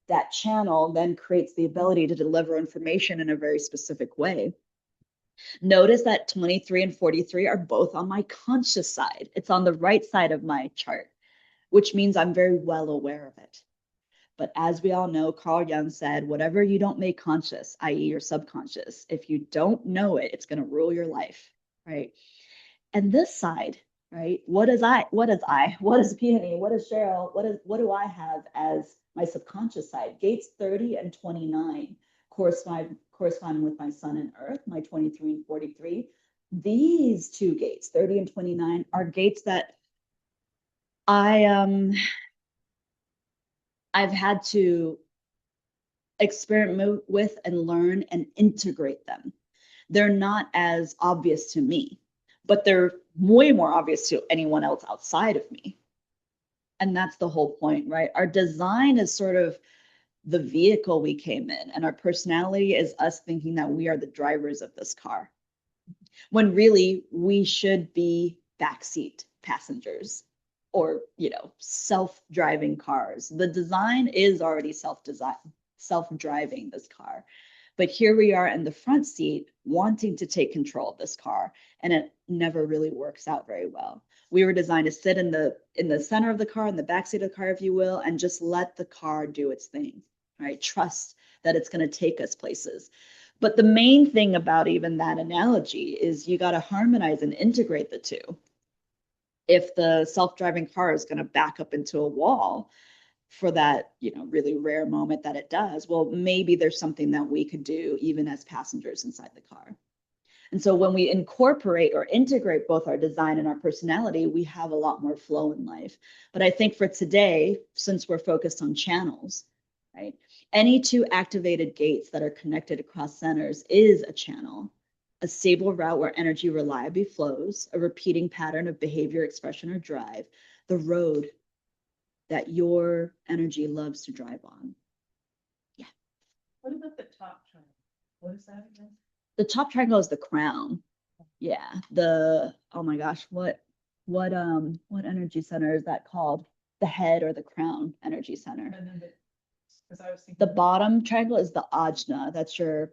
that channel then creates the ability to deliver information in a very specific way. Notice that 23 and 43 are both on my conscious side. It's on the right side of my chart, which means I'm very well aware of it. But as we all know, Carl Jung said, whatever you don't make conscious, i.e. your subconscious, if you don't know it, it's going to rule your life, right? And this side, right? What is Peony? What is Cheryl? What do I have as my subconscious side? Gates 30 and 29 corresponding with my sun and earth, my 23 and 43. These two gates, 30 and 29, are gates that I've had to experiment with and learn and integrate them. They're not as obvious to me, but they're way more obvious to anyone else outside of me. And that's the whole point, right? Our design is sort of the vehicle we came in, and our personality is us thinking that we are the drivers of this car, when really we should be backseat passengers or, self-driving cars. The design is already self-driving this car. But here we are in the front seat wanting to take control of this car, and it never really works out very well. We were designed to sit in the center of the car, in the back seat of the car, if you will, and just let the car do its thing, right? Trust that it's going to take us places. But the main thing about even that analogy is you got to harmonize and integrate the two. If the self-driving car is going to back up into a wall for that, really rare moment that it does, well, maybe there's something that we could do even as passengers inside the car. And so when we incorporate or integrate both our design and our personality, we have a lot more flow in life. But I think for today, since we're focused on channels, right? Any two activated gates that are connected across centers is a channel. a stable route where energy reliably flows, a repeating pattern of behavior, expression, or drive, the road that your energy loves to drive on. What about the top triangle? What is that again? The top triangle is the crown. Yeah. Oh my gosh, what energy center is that called? The head or the crown energy center. And then because I was thinking. The bottom triangle is the ajna. That's your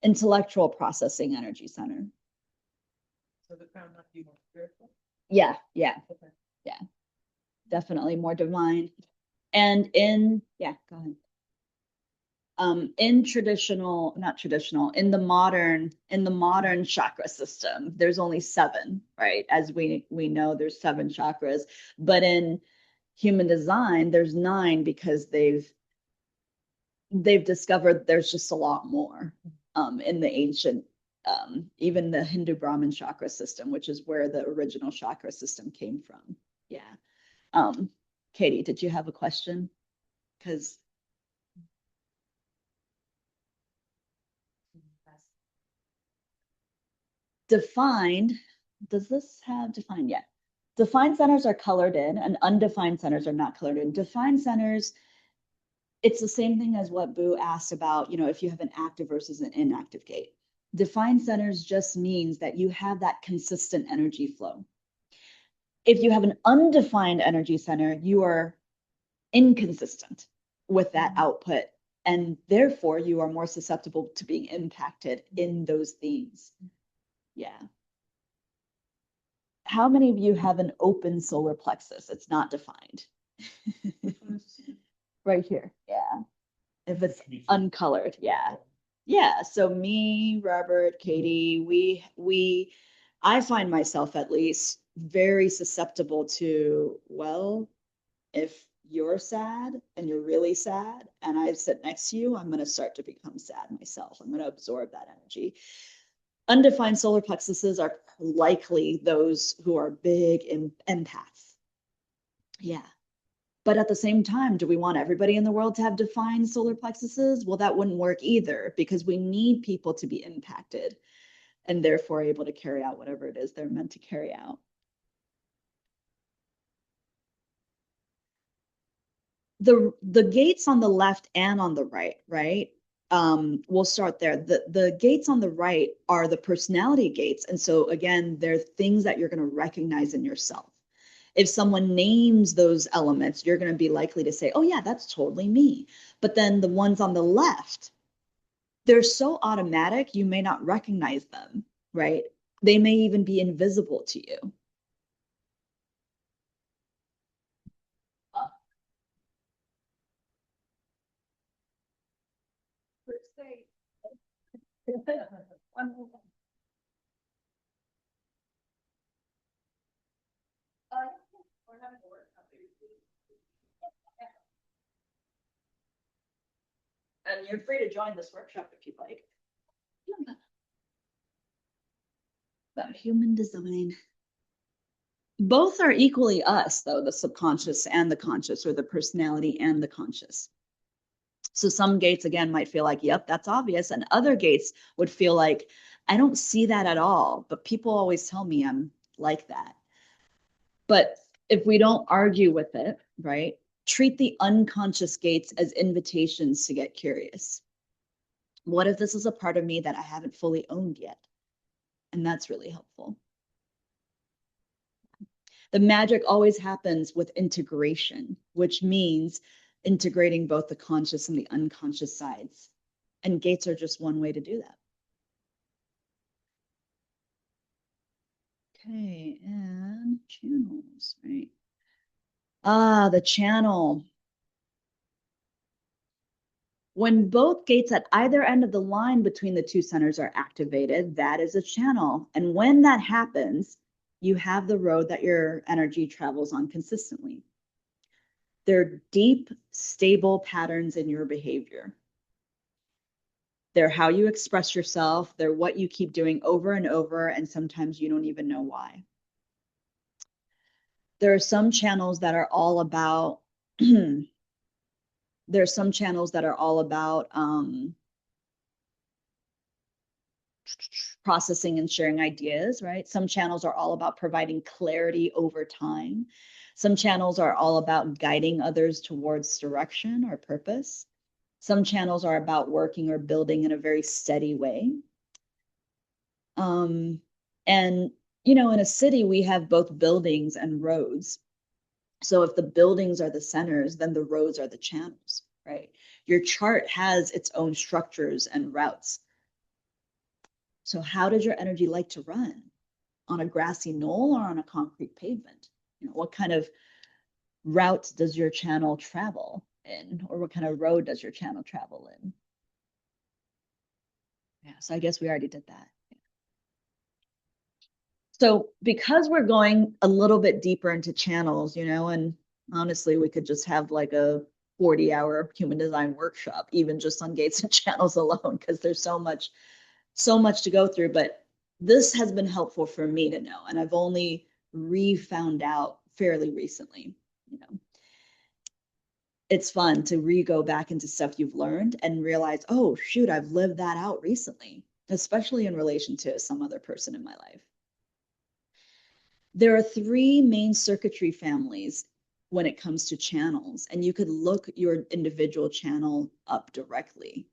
intellectual processing energy center. So the crown might be more spiritual? Yeah. Okay. Definitely more divine. And go ahead. In the modern chakra system, there's only 7, right? As we know, there's 7 chakras, but in human design, there's 9 because they've discovered there's just a lot more in the ancient, even the Hindu Brahmin chakra system, which is where the original chakra system came from. Yeah. Katie, did you have a question? Because defined, does this have defined? Yeah. Defined centers are colored in and undefined centers are not colored in. Defined centers, it's the same thing as what Boo asked about, if you have an active versus an inactive gate. Defined centers just means that you have that consistent energy flow. If you have an undefined energy center, you are inconsistent with that output, and therefore you are more susceptible to being impacted in those themes. Yeah. How many of you have an open solar plexus? It's not defined. Right here. Yeah. If it's uncolored. Yeah. Yeah. So me, Robert, Katie, I find myself at least very susceptible to, well, if you're sad and you're really sad and I sit next to you, I'm going to start to become sad myself. I'm going to absorb that energy. Undefined solar plexuses are likely those who are big empaths. Yeah. But at the same time, do we want everybody in the world to have defined solar plexuses? Well, that wouldn't work either because we need people to be impacted and therefore able to carry out whatever it is they're meant to carry out. The gates on the left and on the right? We'll start there. The gates on the right are the personality gates. And so again, they're things that you're going to recognize in yourself. If someone names those elements, you're going to be likely to say, oh yeah, that's totally me. But then the ones on the left, they're so automatic, you may not recognize them, right? They may even be invisible to you. And you're free to join this workshop if you'd like. About human design. Both are equally us, though, the subconscious and the conscious, or the personality and the conscious. So some gates, again, might feel like, yep, that's obvious. And other gates would feel like, I don't see that at all. But people always tell me I'm like that. But if we don't argue with it, right, treat the unconscious gates as invitations to get curious. What if this is a part of me that I haven't fully owned yet? And that's really helpful. The magic always happens with integration, which means integrating both the conscious and the unconscious sides. And gates are just one way to do that. Okay, and channels, right? The channel. When both gates at either end of the line between the two centers are activated, that is a channel. And when that happens, you have the road that your energy travels on consistently. They're deep, stable patterns in your behavior. They're how you express yourself. They're what you keep doing over and over, and sometimes you don't even know why. There are some channels that are all about there's some channels that are all about processing and sharing ideas, right? Some channels are all about providing clarity over time. Some channels are all about guiding others towards direction or purpose. Some channels are about working or building in a very steady way. And, you know, in a city, we have both buildings and roads. So if the buildings are the centers, then the roads are the channels, right? Your chart has its own structures and routes. So how does your energy like to run? On a grassy knoll or on a concrete pavement? You know, what kind of route does your channel travel in? Or what kind of road does your channel travel in? Yeah, so I guess we already did that. So because we're going a little bit deeper into channels, you know, and honestly, we could just have like a 40-hour human design workshop, even just on gates and channels alone, because there's so much to go through. But this has been helpful for me to know, and I've only re-found out fairly recently, you know. It's fun to re-go back into stuff you've learned and realize, oh, shoot, I've lived that out recently, especially in relation to some other person in my life. There are 3 main circuitry families when it comes to channels, and you could look your individual channel up directly.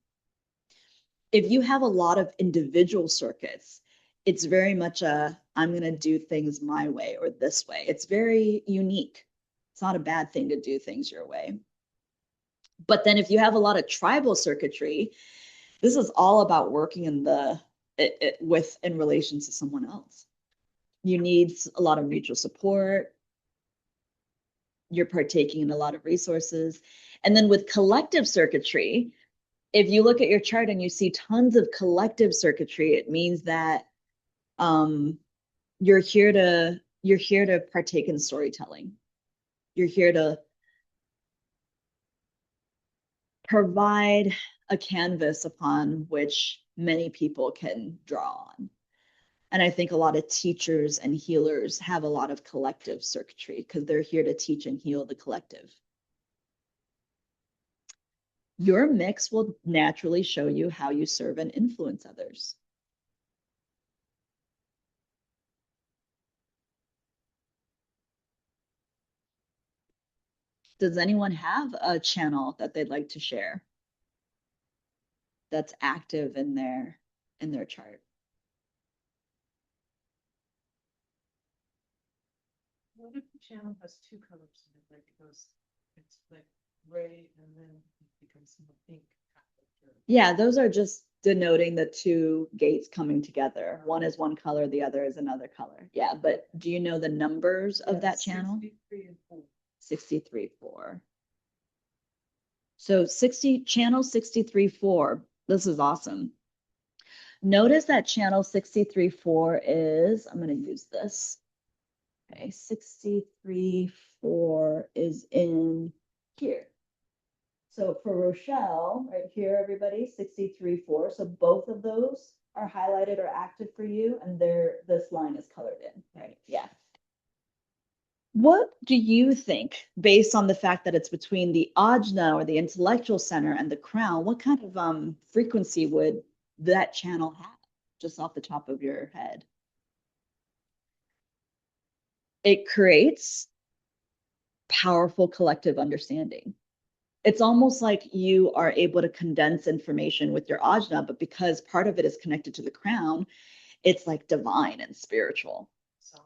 If you have a lot of individual circuits, it's very much I'm going to do things my way or this way. It's very unique. It's not a bad thing to do things your way. But then if you have a lot of tribal circuitry, this is all about working in relation to someone else. You need a lot of mutual support. You're partaking in a lot of resources. And then with collective circuitry, if you look at your chart and you see tons of collective circuitry, it means that you're here to partake in storytelling. You're here to provide a canvas upon which many people can draw on. And I think a lot of teachers and healers have a lot of collective circuitry because they're here to teach and heal the collective. Your mix will naturally show you how you serve and influence others. Does anyone have a channel that they'd like to share that's active in their chart? What if the channel has 2 colors in it, like it goes, it's like gray and then it becomes more pink? Yeah, those are just denoting the 2 gates coming together. One is one color, the other is another color. Yeah, but do you know the numbers of that channel? 63 and 4. 63, 4. So channel 63, 4. This is awesome. Notice that channel 63, 4 is, I'm going to use this. Okay, 63, 4 is in here. So for Rochelle, right here, everybody, 63, 4. So both of those are highlighted or active for you, and this line is colored in, right? Yeah. What do you think, based on the fact that it's between the ajna or the intellectual center and the crown, what kind of frequency would that channel have, just off the top of your head? It creates powerful collective understanding. It's almost like you are able to condense information with your ajna, but because part of it is connected to the crown, it's like divine and spiritual. So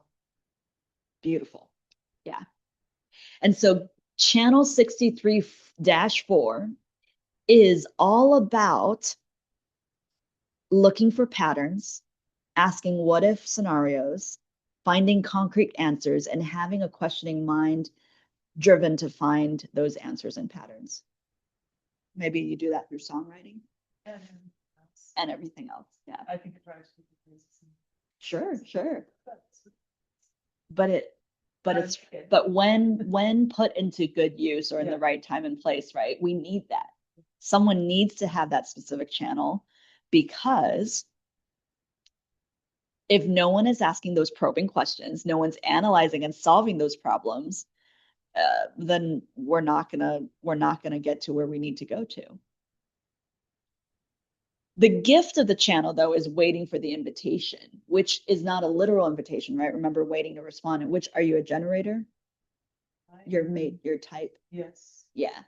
Beautiful. Yeah. And so channel 63-4 is all about looking for patterns, asking what if scenarios, finding concrete answers, and having a questioning mind driven to find those answers and patterns. Maybe you do that through songwriting and everything else. Yeah. I think it drives people crazy. Sure. But But when put into good use or in the right time and place, right? We need that. Someone needs to have that specific channel, because if no one is asking those probing questions, no one's analyzing and solving those problems, then we're not gonna get to where we need to go to. The gift of the channel, though, is waiting for the invitation, which is not a literal invitation, right? Remember, waiting to respond. And which, are you a generator? Your type? Yes. Yeah.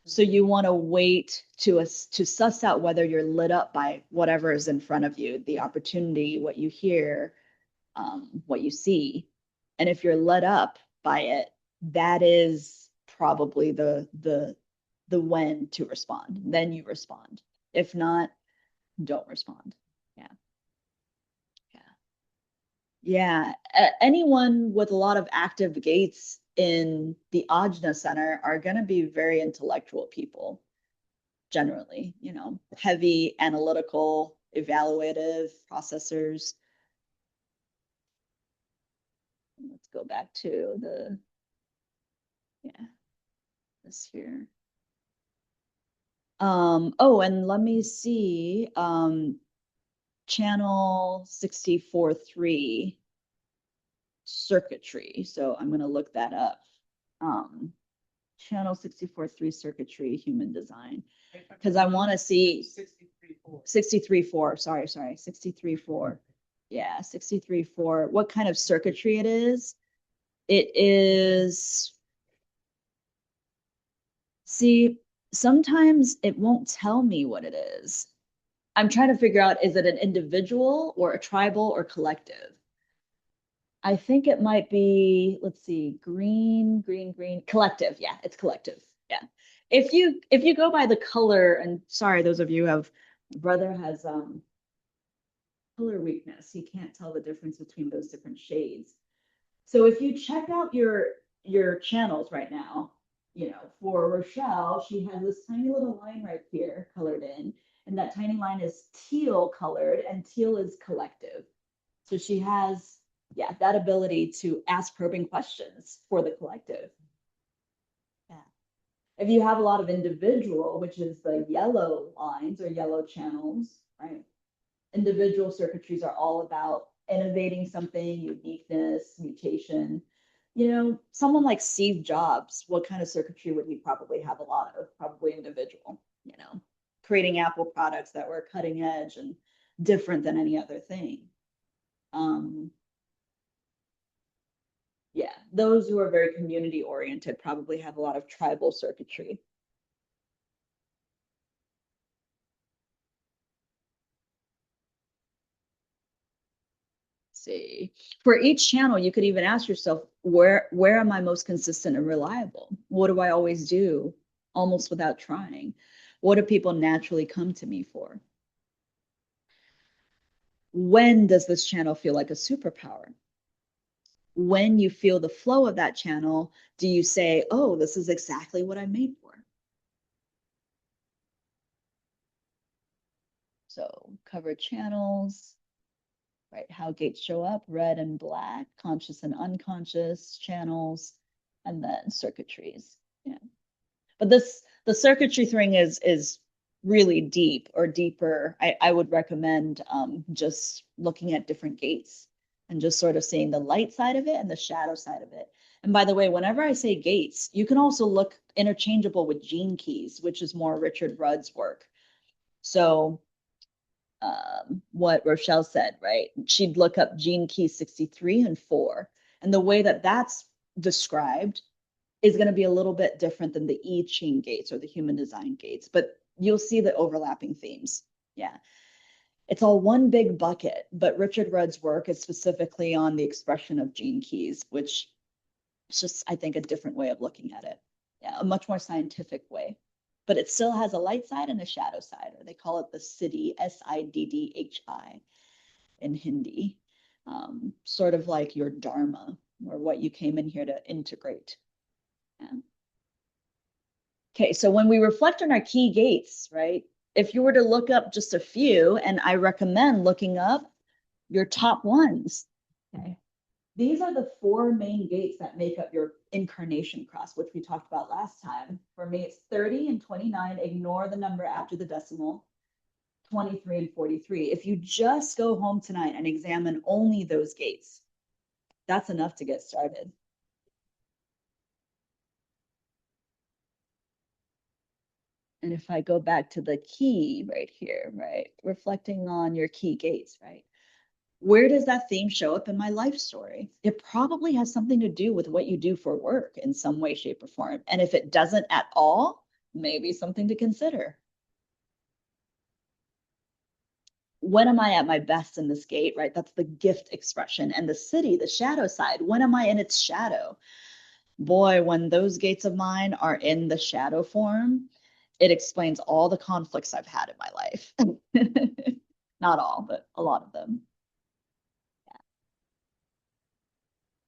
So you want to wait to suss out whether you're lit up by whatever is in front of you, the opportunity, what you hear, what you see. And if you're lit up by it, that is probably the when to respond. Then you respond. If not, don't respond. Yeah. Yeah. Anyone with a lot of active gates in the Ajna Center are going to be very intellectual people, generally, heavy analytical, evaluative processors. Let's go back to this here. Oh, and let me see, channel 64.3 circuitry. So I'm going to look that up. Channel 64.3 circuitry, human design. Because I want to see 63.4. Sorry, 63.4. Yeah, 63.4. What kind of circuitry it is? It is. See, sometimes it won't tell me what it is. I'm trying to figure out, is it an individual or a tribal or collective? I think it might be, let's see, green, collective. Yeah, it's collective. Yeah. If you go by the color, and sorry, those of you who have, brother has color weakness. He can't tell the difference between those different shades. So if you check out your channels right now, for Rochelle, she has this tiny little line right here colored in, and that tiny line is teal colored, and teal is collective. So she has, yeah, that ability to ask probing questions for the collective. Yeah. If you have a lot of individual, which is the yellow lines or yellow channels, right? Individual circuitries are all about innovating something, uniqueness, mutation. Someone like Steve Jobs, what kind of circuitry would he probably have a lot of? Probably individual, creating Apple products that were cutting edge and different than any other thing. Yeah, those who are very community oriented probably have a lot of tribal circuitry. See, for each channel, you could even ask yourself, where am I most consistent and reliable? What do I always do almost without trying? What do people naturally come to me for? When does this channel feel like a superpower? When you feel the flow of that channel, do you say, oh, this is exactly what I'm made for? So cover channels, right? How gates show up, red and black, conscious and unconscious channels, and then circuitries. Yeah. But the circuitry thing is really deep or deeper. I would recommend just looking at different gates and just sort of seeing the light side of it and the shadow side of it. And by the way, whenever I say gates, you can also look interchangeable with gene keys, which is more Richard Rudd's work. So what Rochelle said, right? She'd look up gene key 63 and 4. And the way that that's described is going to be a little bit different than the I Ching gates or the human design gates, but you'll see the overlapping themes. Yeah. It's all one big bucket, but Richard Rudd's work is specifically on the expression of gene keys, which is just, I think, a different way of looking at it. Yeah, a much more scientific way. But it still has a light side and a shadow side, or they call it the Siddhi, Siddhi in Hindi. Sort of like your dharma, or what you came in here to integrate. Yeah. Okay, so when we reflect on our key gates, right? If you were to look up just a few, and I recommend looking up your top ones. Okay. These are the 4 main gates that make up your incarnation cross, which we talked about last time. For me, it's 30 and 29. Ignore the number after the decimal. 23 and 43. If you just go home tonight and examine only those gates, that's enough to get started. And if I go back to the key right here, right, reflecting on your key gates, right? Where does that theme show up in my life story? It probably has something to do with what you do for work in some way, shape, or form. And if it doesn't at all, maybe something to consider. When am I at my best in this gate, right? That's the gift expression. And the city, the shadow side, when am I in its shadow? Boy, when those gates of mine are in the shadow form, it explains all the conflicts I've had in my life. Not all, but a lot of them. Yeah.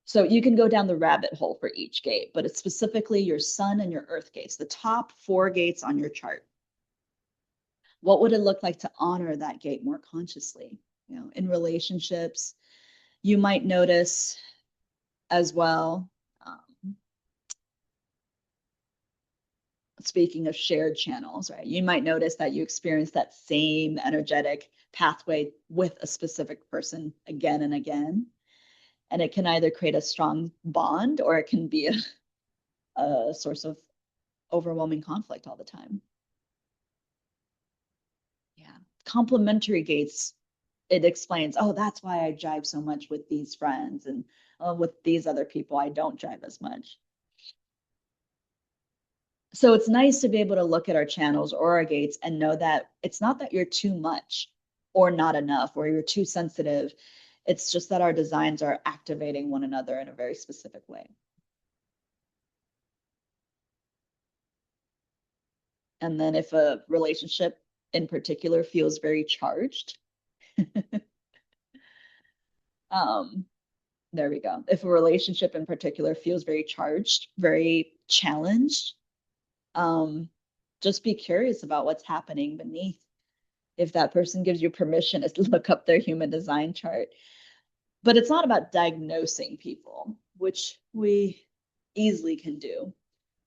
So you can go down the rabbit hole for each gate, but it's specifically your sun and your earth gates, the top 4 gates on your chart. What would it look like to honor that gate more consciously? You know, in relationships, you might notice as well, speaking of shared channels, right? You might notice that you experience that same energetic pathway with a specific person again and again. And it can either create a strong bond or it can be a source of overwhelming conflict all the time. Yeah. Complementary gates, it explains, oh, that's why I jive so much with these friends, and with these other people, I don't jive as much. So it's nice to be able to look at our channels or our gates and know that it's not that you're too much or not enough or you're too sensitive. It's just that our designs are activating one another in a very specific way. And then if a relationship in particular feels very charged, there we go. If a relationship in particular feels very charged, very challenged, just be curious about what's happening beneath. If that person gives you permission to look up their human design chart. But it's not about diagnosing people, which we easily can do.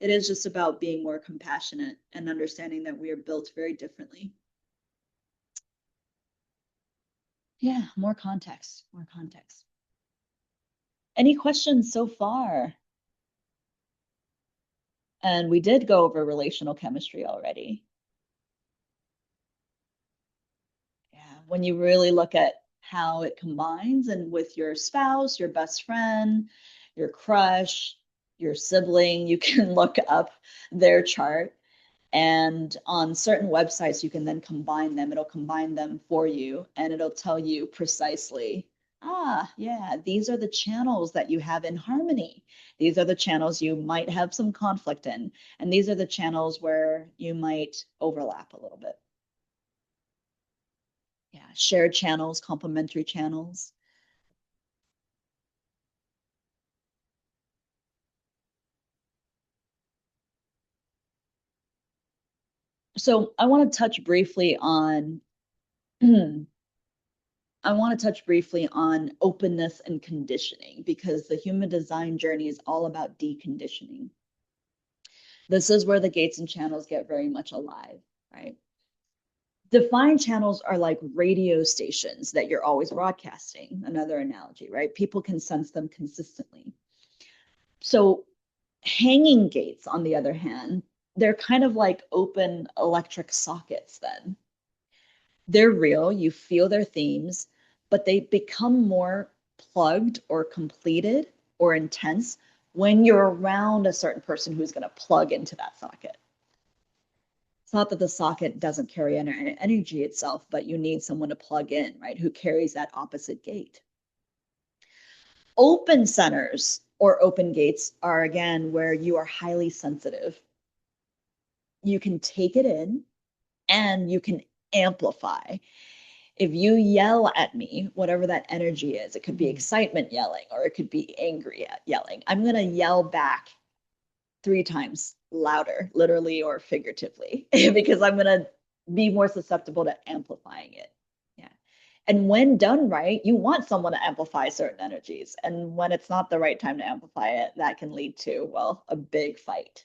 It is just about being more compassionate and understanding that we are built very differently. Yeah, more context, more context. Any questions so far? And we did go over relational chemistry already. Yeah, when you really look at how it combines and with your spouse, your best friend, your crush, your sibling, you can look up their chart. And on certain websites, you can then combine them. It'll combine them for you and it'll tell you precisely, yeah, these are the channels that you have in harmony. These are the channels you might have some conflict in. And these are the channels where you might overlap a little bit. Yeah, shared channels, complementary channels. So I want to touch briefly on I want to touch briefly on openness and conditioning because the human design journey is all about deconditioning. This is where the gates and channels get very much alive, right? Defined channels are like radio stations that you're always broadcasting, another analogy, right? People can sense them consistently. So hanging gates, on the other hand, they're kind of like open electric sockets then. They're real, you feel their themes, but they become more plugged or completed or intense when you're around a certain person who's going to plug into that socket. It's not that the socket doesn't carry energy itself, but you need someone to plug in, right? Who carries that opposite gate. Open centers or open gates are, again, where you are highly sensitive. You can take it in and you can amplify. If you yell at me, whatever that energy is, it could be excitement yelling or it could be angry yelling. I'm going to yell back 3 times louder, literally or figuratively, because I'm going to be more susceptible to amplifying it. Yeah. And when done right, you want someone to amplify certain energies. And when it's not the right time to amplify it, that can lead to, well, a big fight,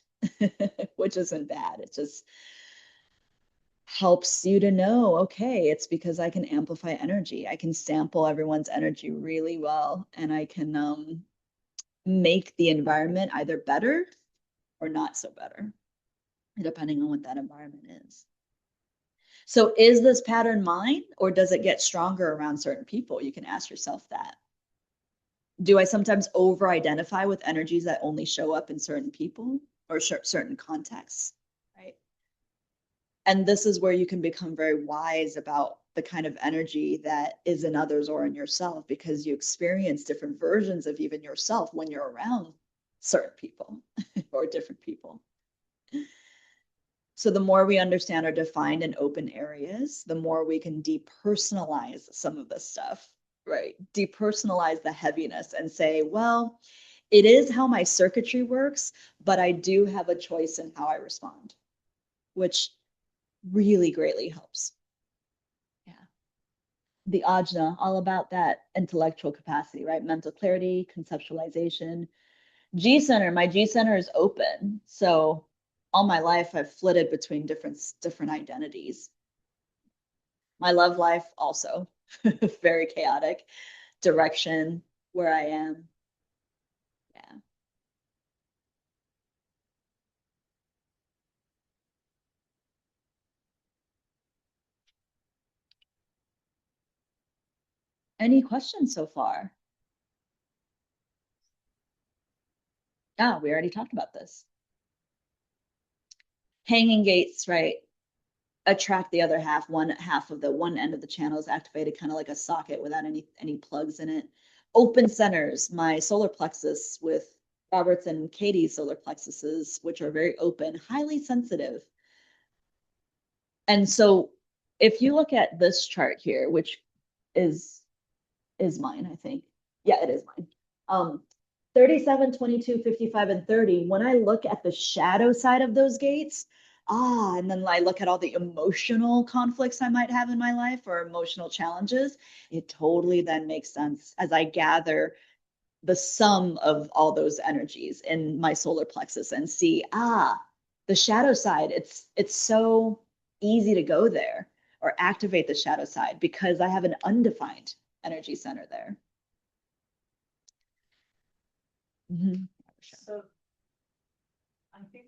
which isn't bad. It just helps you to know, okay, it's because I can amplify energy. I can sample everyone's energy really well, and I can make the environment either better or not so better. depending on what that environment is. So is this pattern mine, or does it get stronger around certain people? You can ask yourself that. Do I sometimes over-identify with energies that only show up in certain people or certain contexts, right? And this is where you can become very wise about the kind of energy that is in others or in yourself, because you experience different versions of even yourself when you're around certain people or different people. So the more we understand our defined and open areas, the more we can depersonalize some of this stuff, right? Depersonalize the heaviness and say, well, it is how my circuitry works, but I do have a choice in how I respond, which really greatly helps. Yeah. The ajna, all about that intellectual capacity, right? Mental clarity, conceptualization. G center, my G center is open. So all my life I've flitted between different identities. My love life also very chaotic. Direction, where I am. Yeah. Any questions so far? Ah, we already talked about this. Hanging gates, right? Attract the other half. One half of the one end of the channel is activated, kind of like a socket without any plugs in it. Open centers, my solar plexus with Robert's and Katie's solar plexuses, which are very open, highly sensitive. And so if you look at this chart here, which is mine, I think. Yeah, it is mine. 37, 22, 55, and 30, when I look at the shadow side of those gates, and then I look at all the emotional conflicts I might have in my life or emotional challenges, it totally then makes sense as I gather the sum of all those energies in my solar plexus and see, the shadow side, it's so easy to go there or activate the shadow side because I have an undefined energy center there. So I think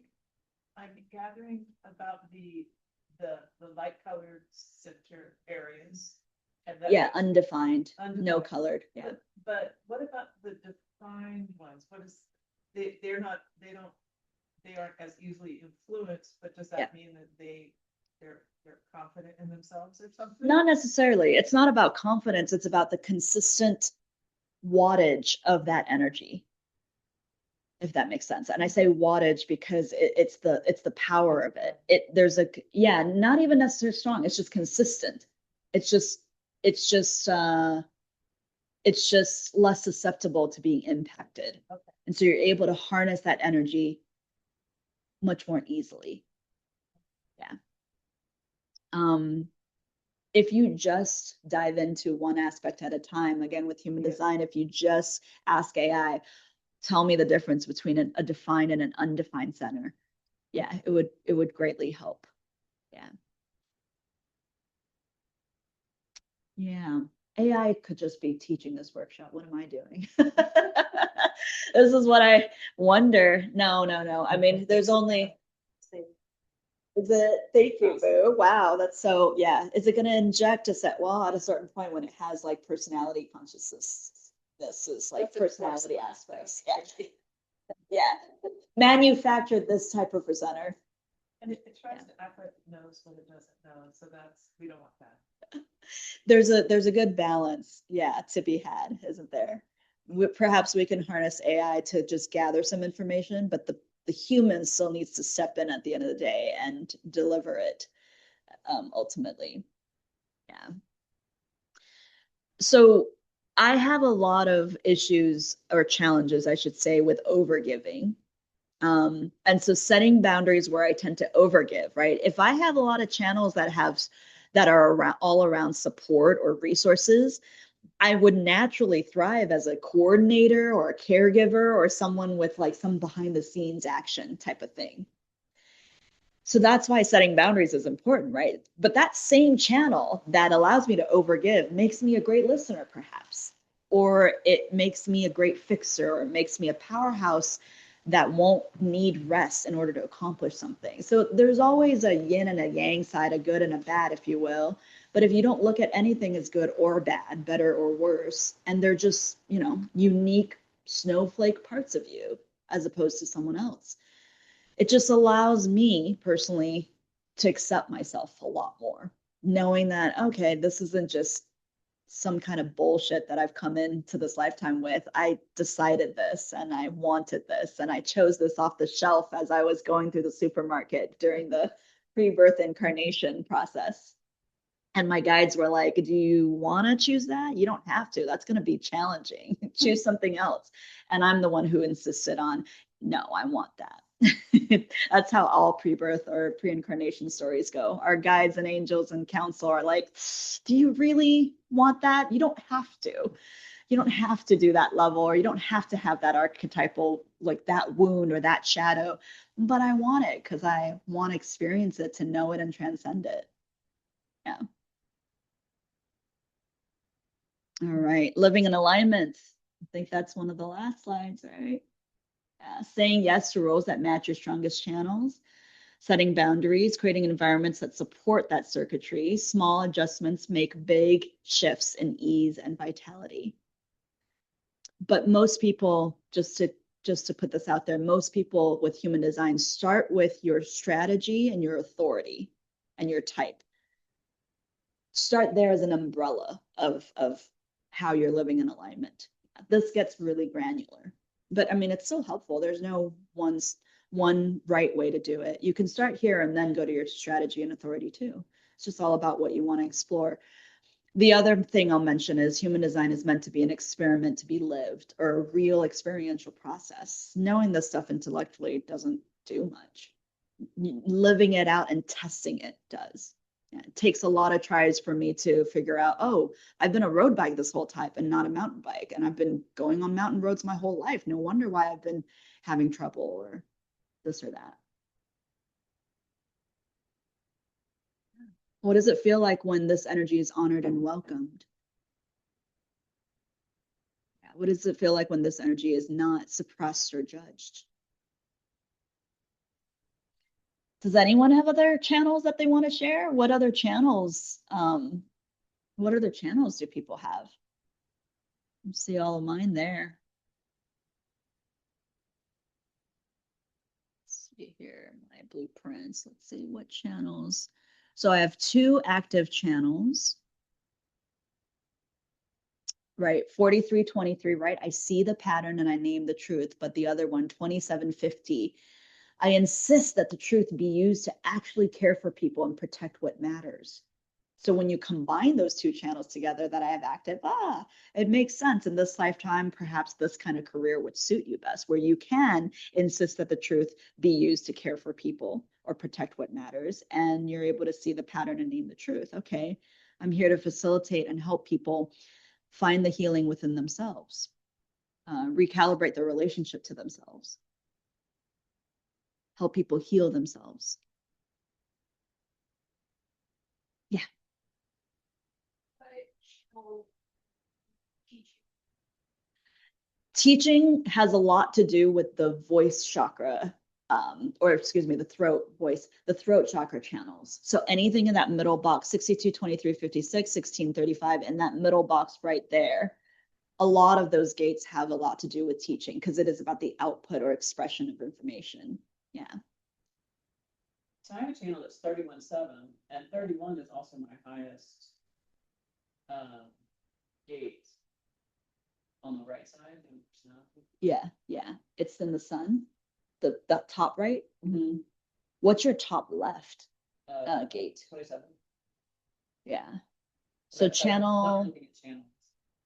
I'm gathering about the light colored center areas. And that Yeah, undefined, no undefined. colored. Yeah. But what about the defined ones? What is, they aren't as easily influenced, but does that mean that they're confident in themselves or something? Not necessarily. It's not about confidence. It's about the consistent wattage of that energy, if that makes sense. And I say wattage because it's the power of it. Not even necessarily strong. It's just consistent. It's just less susceptible to being impacted. Okay. And so you're able to harness that energy much more easily. Yeah. If you just dive into one aspect at a time, again with human design, if you just ask AI, tell me the difference between a defined and an undefined center, yeah, it would greatly help. Yeah. AI could just be teaching this workshop. What am I doing? This is what I wonder. No. I mean, there's only. Is it? Thank you, Boo. Wow, that's so. Yeah. Is it going to inject us at a certain point when it has like personality consciousness? This is like personality aspects. Yeah. Yeah. Manufactured this type of presenter. And it tries to act like it knows what it doesn't know. So we don't want that. There's a good balance, yeah, to be had, isn't there? Perhaps we can harness AI to just gather some information, but the human still needs to step in at the end of the day and deliver it ultimately. Yeah. So I have a lot of issues or challenges, I should say, with overgiving. And so setting boundaries where I tend to overgive, right? If I have a lot of channels that are around, all around support or resources, I would naturally thrive as a coordinator or a caregiver or someone with like some behind the scenes action type of thing. So that's why setting boundaries is important, right? But that same channel that allows me to overgive makes me a great listener, perhaps, or it makes me a great fixer, or it makes me a powerhouse that won't need rest in order to accomplish something. So there's always a yin and a yang side, a good and a bad, if you will. But if you don't look at anything as good or bad, better or worse, and they're just, you know, unique snowflake parts of you as opposed to someone else, it just allows me personally to accept myself a lot more, knowing that, okay, this isn't just some kind of bullshit that I've come into this lifetime with. I decided this and I wanted this and I chose this off the shelf as I was going through the supermarket during the pre-birth incarnation process. And my guides were like, do you want to choose that? You don't have to. That's going to be challenging. Choose something else. And I'm the one who insisted on, no, I want that. That's how all pre-birth or pre-incarnation stories go. Our guides and angels and counsel are like, do you really want that? You don't have to. You don't have to do that level, or you don't have to have that archetypal, like that wound or that shadow. But I want it because I want to experience it, to know it and transcend it. Yeah. All right. Living in alignment. I think that's one of the last slides, right? Saying yes to roles that match your strongest channels, setting boundaries, creating environments that support that circuitry. Small adjustments make big shifts in ease and vitality. But most people, just to put this out there, most people with human design start with your strategy and your authority and your type. Start there as an umbrella of how you're living in alignment. This gets really granular, but I mean, it's so helpful. There's no one right way to do it. You can start here and then go to your strategy and authority too. It's just all about what you want to explore. The other thing I'll mention is human design is meant to be an experiment to be lived, or a real experiential process. Knowing this stuff intellectually doesn't do much. Living it out and testing it does. Yeah, it takes a lot of tries for me to figure out, oh, I've been a road bike this whole time and not a mountain bike. And I've been going on mountain roads my whole life. No wonder why I've been having trouble or this or that. What does it feel like when this energy is honored and welcomed? What does it feel like when this energy is not suppressed or judged? Does anyone have other channels that they want to share? What other channels do people have? See all of mine there. Let's see here, my blueprints. Let's see what channels. So I have 2 active channels. Right, 4323, right? I see the pattern and I name the truth, but the other one, 2750, I insist that the truth be used to actually care for people and protect what matters. So when you combine those 2 channels together that I have active, it makes sense. In this lifetime, perhaps this kind of career would suit you best, where you can insist that the truth be used to care for people or protect what matters. And you're able to see the pattern and name the truth. Okay, I'm here to facilitate and help people find the healing within themselves, recalibrate their relationship to themselves, help people heal themselves. Yeah. Teaching has a lot to do with the voice chakra, or excuse me, the throat chakra channels. So anything in that middle box, 62, 23, 56, 16, 35, in that middle box right there, a lot of those gates have a lot to do with teaching, because it is about the output or expression of information. Yeah. So I have a channel that's 31.7, and 31 is also my highest gate on the right side of the personality. Yeah. It's in the sun, the top right. Mm-hmm. What's your top left gate? 27. Yeah. So That's channel. looking at channels.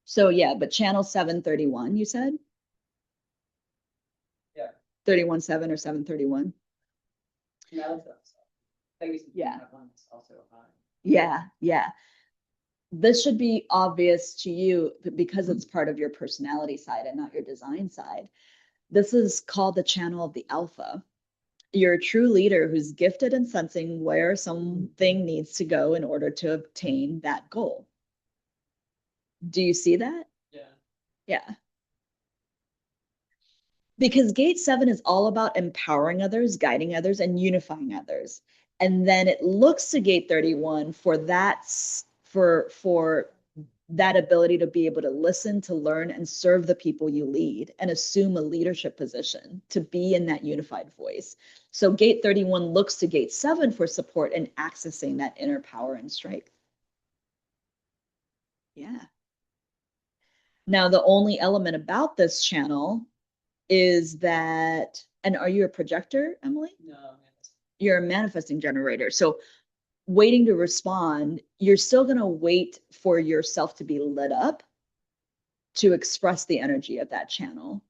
So yeah, but channel 731, you said? Yeah. 31.7 or 731? Yeah, that's Yeah. one is also high. Yeah. This should be obvious to you because it's part of your personality side and not your design side. This is called the channel of the alpha. You're a true leader who's gifted in sensing where something needs to go in order to obtain that goal. Do you see that? Yeah. Yeah. Because gate 7 is all about empowering others, guiding others, and unifying others. And then it looks to gate 31 for for that ability to be able to listen, to learn, and serve the people you lead and assume a leadership position to be in that unified voice. So gate 31 looks to gate 7 for support and accessing that inner power and strength. Yeah. Now, the only element about this channel is that, and are you a projector, Emily? No, man, You're a manifesting generator. So waiting to respond, you're still going to wait for yourself to be lit up to express the energy of that channel.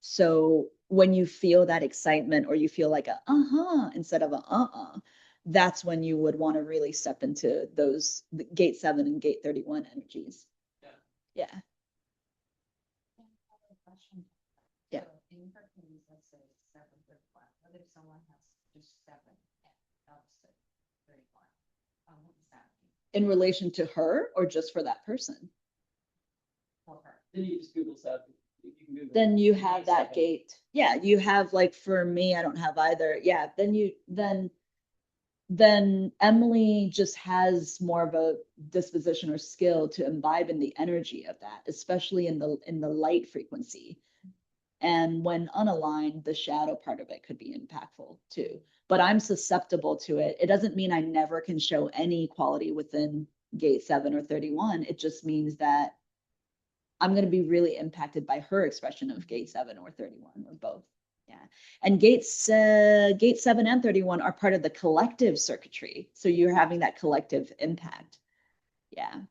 So when you feel that excitement or you feel like a uh-huh instead of a uh-uh, that's when you would want to really step into those gate 7 and gate 31 energies. Yeah. Yeah. Question. Yeah. So in her case, let's say 7:31, what if someone has just 7 and opposite 31? What does that mean In relation to her or just for that person? for her? Then you just Google stuff. You can Google Then you gate have that 7. gate. Yeah, you have, like, for me, I don't have either. Yeah, then Emily just has more of a disposition or skill to imbibe in the energy of that, especially in the light frequency. And when unaligned, the shadow part of it could be impactful too. But I'm susceptible to it. It doesn't mean I never can show any quality within gate 7 or 31. It just means that I'm going to be really impacted by her expression of gate 7 or 31 or both. Yeah. And gate 7 and 31 are part of the collective circuitry. So you're having that collective impact. Yeah.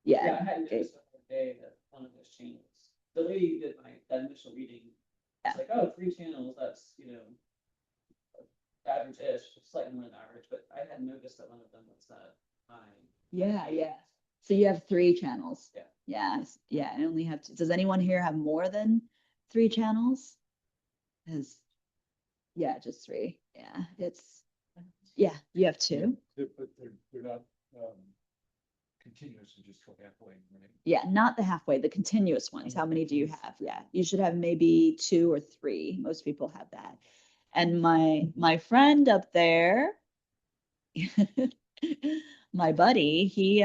Yeah, I Yeah. had noticed the other day that one of those channels, the lady who did that initial reading, it's like, oh, 3 channels, that's, average-ish, slightly more than average, but I had noticed that one of them was that high. Yeah. Yeah. So you have 3 channels. Yeah. Yeah. Yeah. I only have does anyone here have more than 3 channels? Yeah, just 3. Yeah. Yeah, you have 2. But they're not, continuous, they just go halfway, right? Yeah, not the halfway, the continuous ones. How many do you have? Yeah, you should have maybe 2 or 3. Most people have that. And my friend up there, my buddy, he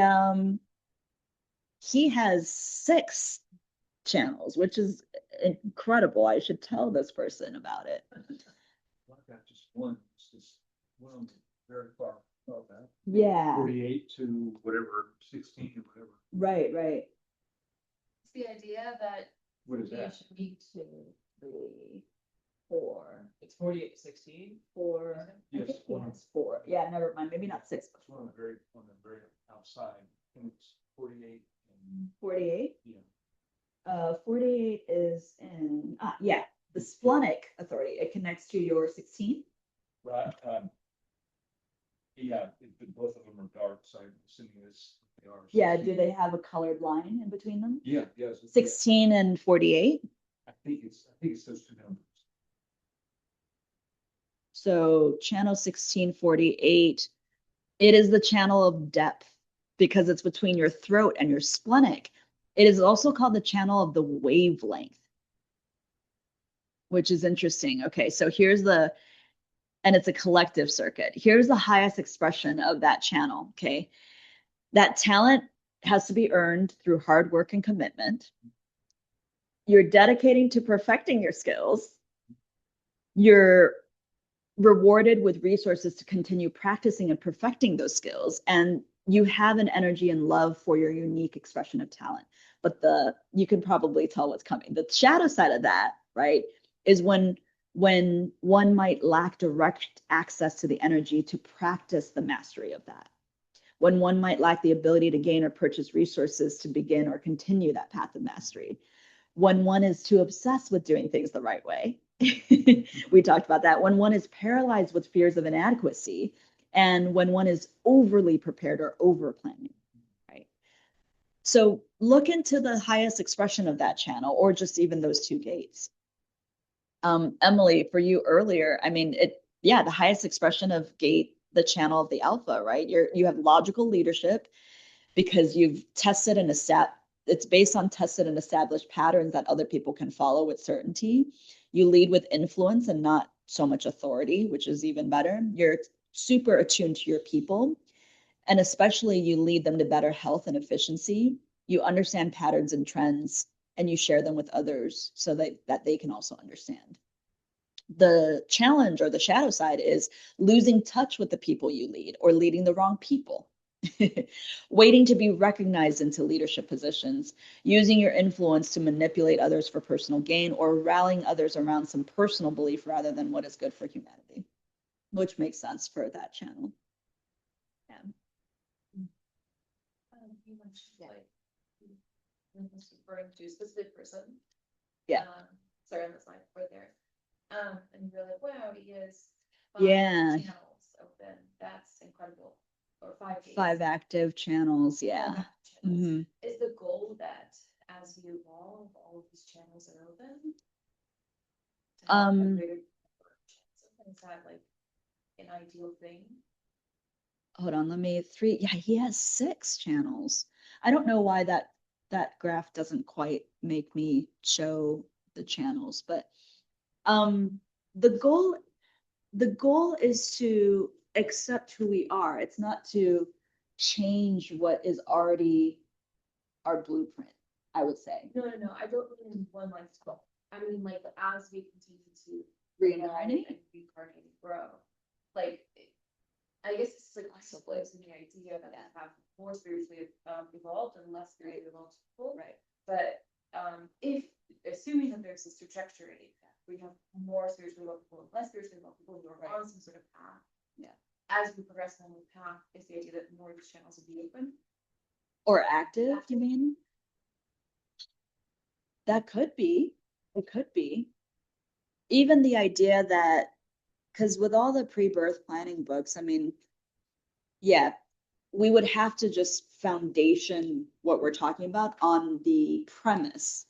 has 6 channels, which is incredible. I should tell this person about it. I've got just one, it's just one very far above that. Yeah. 48 to whatever, 16 or whatever. Right, right. It's the idea that What is you that? should be 2, 3, 4, It's 48 to 16. 4. I Yes, think he one. has 4. Yeah, never mind. Maybe not 6, but It's on the very outside, and it's 48 and, 48. yeah. 48 is in, yeah, the splenic authority. It connects to your 16. Right, yeah, but both of them are dark, so I'm assuming they are. Yeah, 16. do they have a colored line in between them? Yeah, yes. 16 and 48. I think it's those 2 numbers. So channel 1648, it is the channel of depth because it's between your throat and your splenic. It is also called the channel of the wavelength, which is interesting. Okay, so and it's a collective circuit. Here's the highest expression of that channel, okay? That talent has to be earned through hard work and commitment. You're dedicating to perfecting your skills. You're rewarded with resources to continue practicing and perfecting those skills. And you have an energy and love for your unique expression of talent. But you can probably tell what's coming. The shadow side of that, right, is when one might lack direct access to the energy to practice the mastery of that. When one might lack the ability to gain or purchase resources to begin or continue that path of mastery. When one is too obsessed with doing things the right way. We talked about that. When one is paralyzed with fears of inadequacy, and when one is overly prepared or over planning, right? So look into the highest expression of that channel, or just even those 2 gates. Emily, for you earlier, I mean, the highest expression of gate, the channel of the alpha, right? You have logical leadership because you've tested and it's based on tested and established patterns that other people can follow with certainty. You lead with influence and not so much authority, which is even better. You're super attuned to your people, and especially you lead them to better health and efficiency. You understand patterns and trends, and you share them with others so that they can also understand. The challenge or the shadow side is losing touch with the people you lead or leading the wrong people. Waiting to be recognized into leadership positions, using your influence to manipulate others for personal gain, or rallying others around some personal belief rather than what is good for humanity, which makes sense for that channel. Yeah. You mentioned like, when was referring to a specific person. Yeah. Sorry, on the slide right there. And you're like, wow, he has Yeah. channels open. That's incredible. Or 5 days. 5 active channels. Five Yeah. active channels. Mhm. Is the goal that as you evolve, all of these channels are open? To have a greater chance? Is that like an ideal thing? Hold on, let me 3. Yeah, he has 6 channels. I don't know why that graph doesn't quite make me show the channels, but the goal is to accept who we are. It's not to change what is already our blueprint, I would say. No. I don't mean one like skull. I mean like as we continue to Reincarnate? and reincarnate and grow. Like I guess it's like also plays in the idea that we have more spiritually evolved and less spiritually evolved people. Right. But if assuming that there's this trajectory, we have more spiritually evolved people and less spiritually evolved people who are on some sort of path. Yeah. As we progress along the path, is the idea that more of these channels will be open. Or active, you mean? That could be. It could be. Even the idea that, because with all the pre-birth planning books, I mean, yeah, we would have to just foundation what we're talking about on the premise,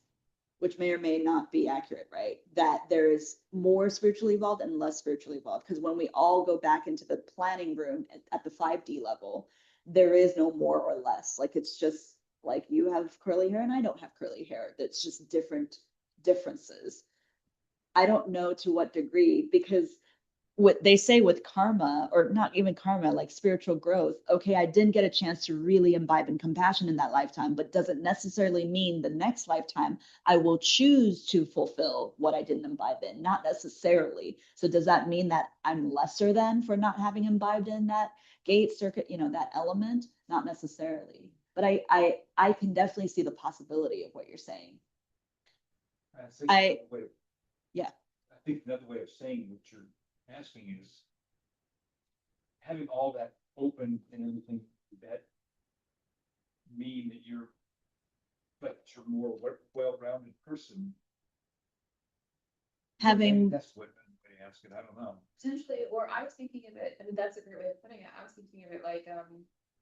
which may or may not be accurate, right? That there is more spiritually evolved and less spiritually evolved. Because when we all go back into the planning room at the 5D level, there is no more or less. Like it's just like you have curly hair and I don't have curly hair. That's just different differences. I don't know to what degree, because what they say with karma, or not even karma, like spiritual growth, okay, I didn't get a chance to really imbibe in compassion in that lifetime, but doesn't necessarily mean the next lifetime I will choose to fulfill what I didn't imbibe in, not necessarily. So does that mean that I'm lesser than for not having imbibed in that gate circuit, that element? Not necessarily, but I can definitely see the possibility of what you're saying. Yeah. I think another way of saying what you're asking is having all that open and everything, that mean that you're more well-rounded person. That's what I ask it. I don't know. Potentially, or I was thinking of it, I mean, that's a great way of putting it. I was thinking of it like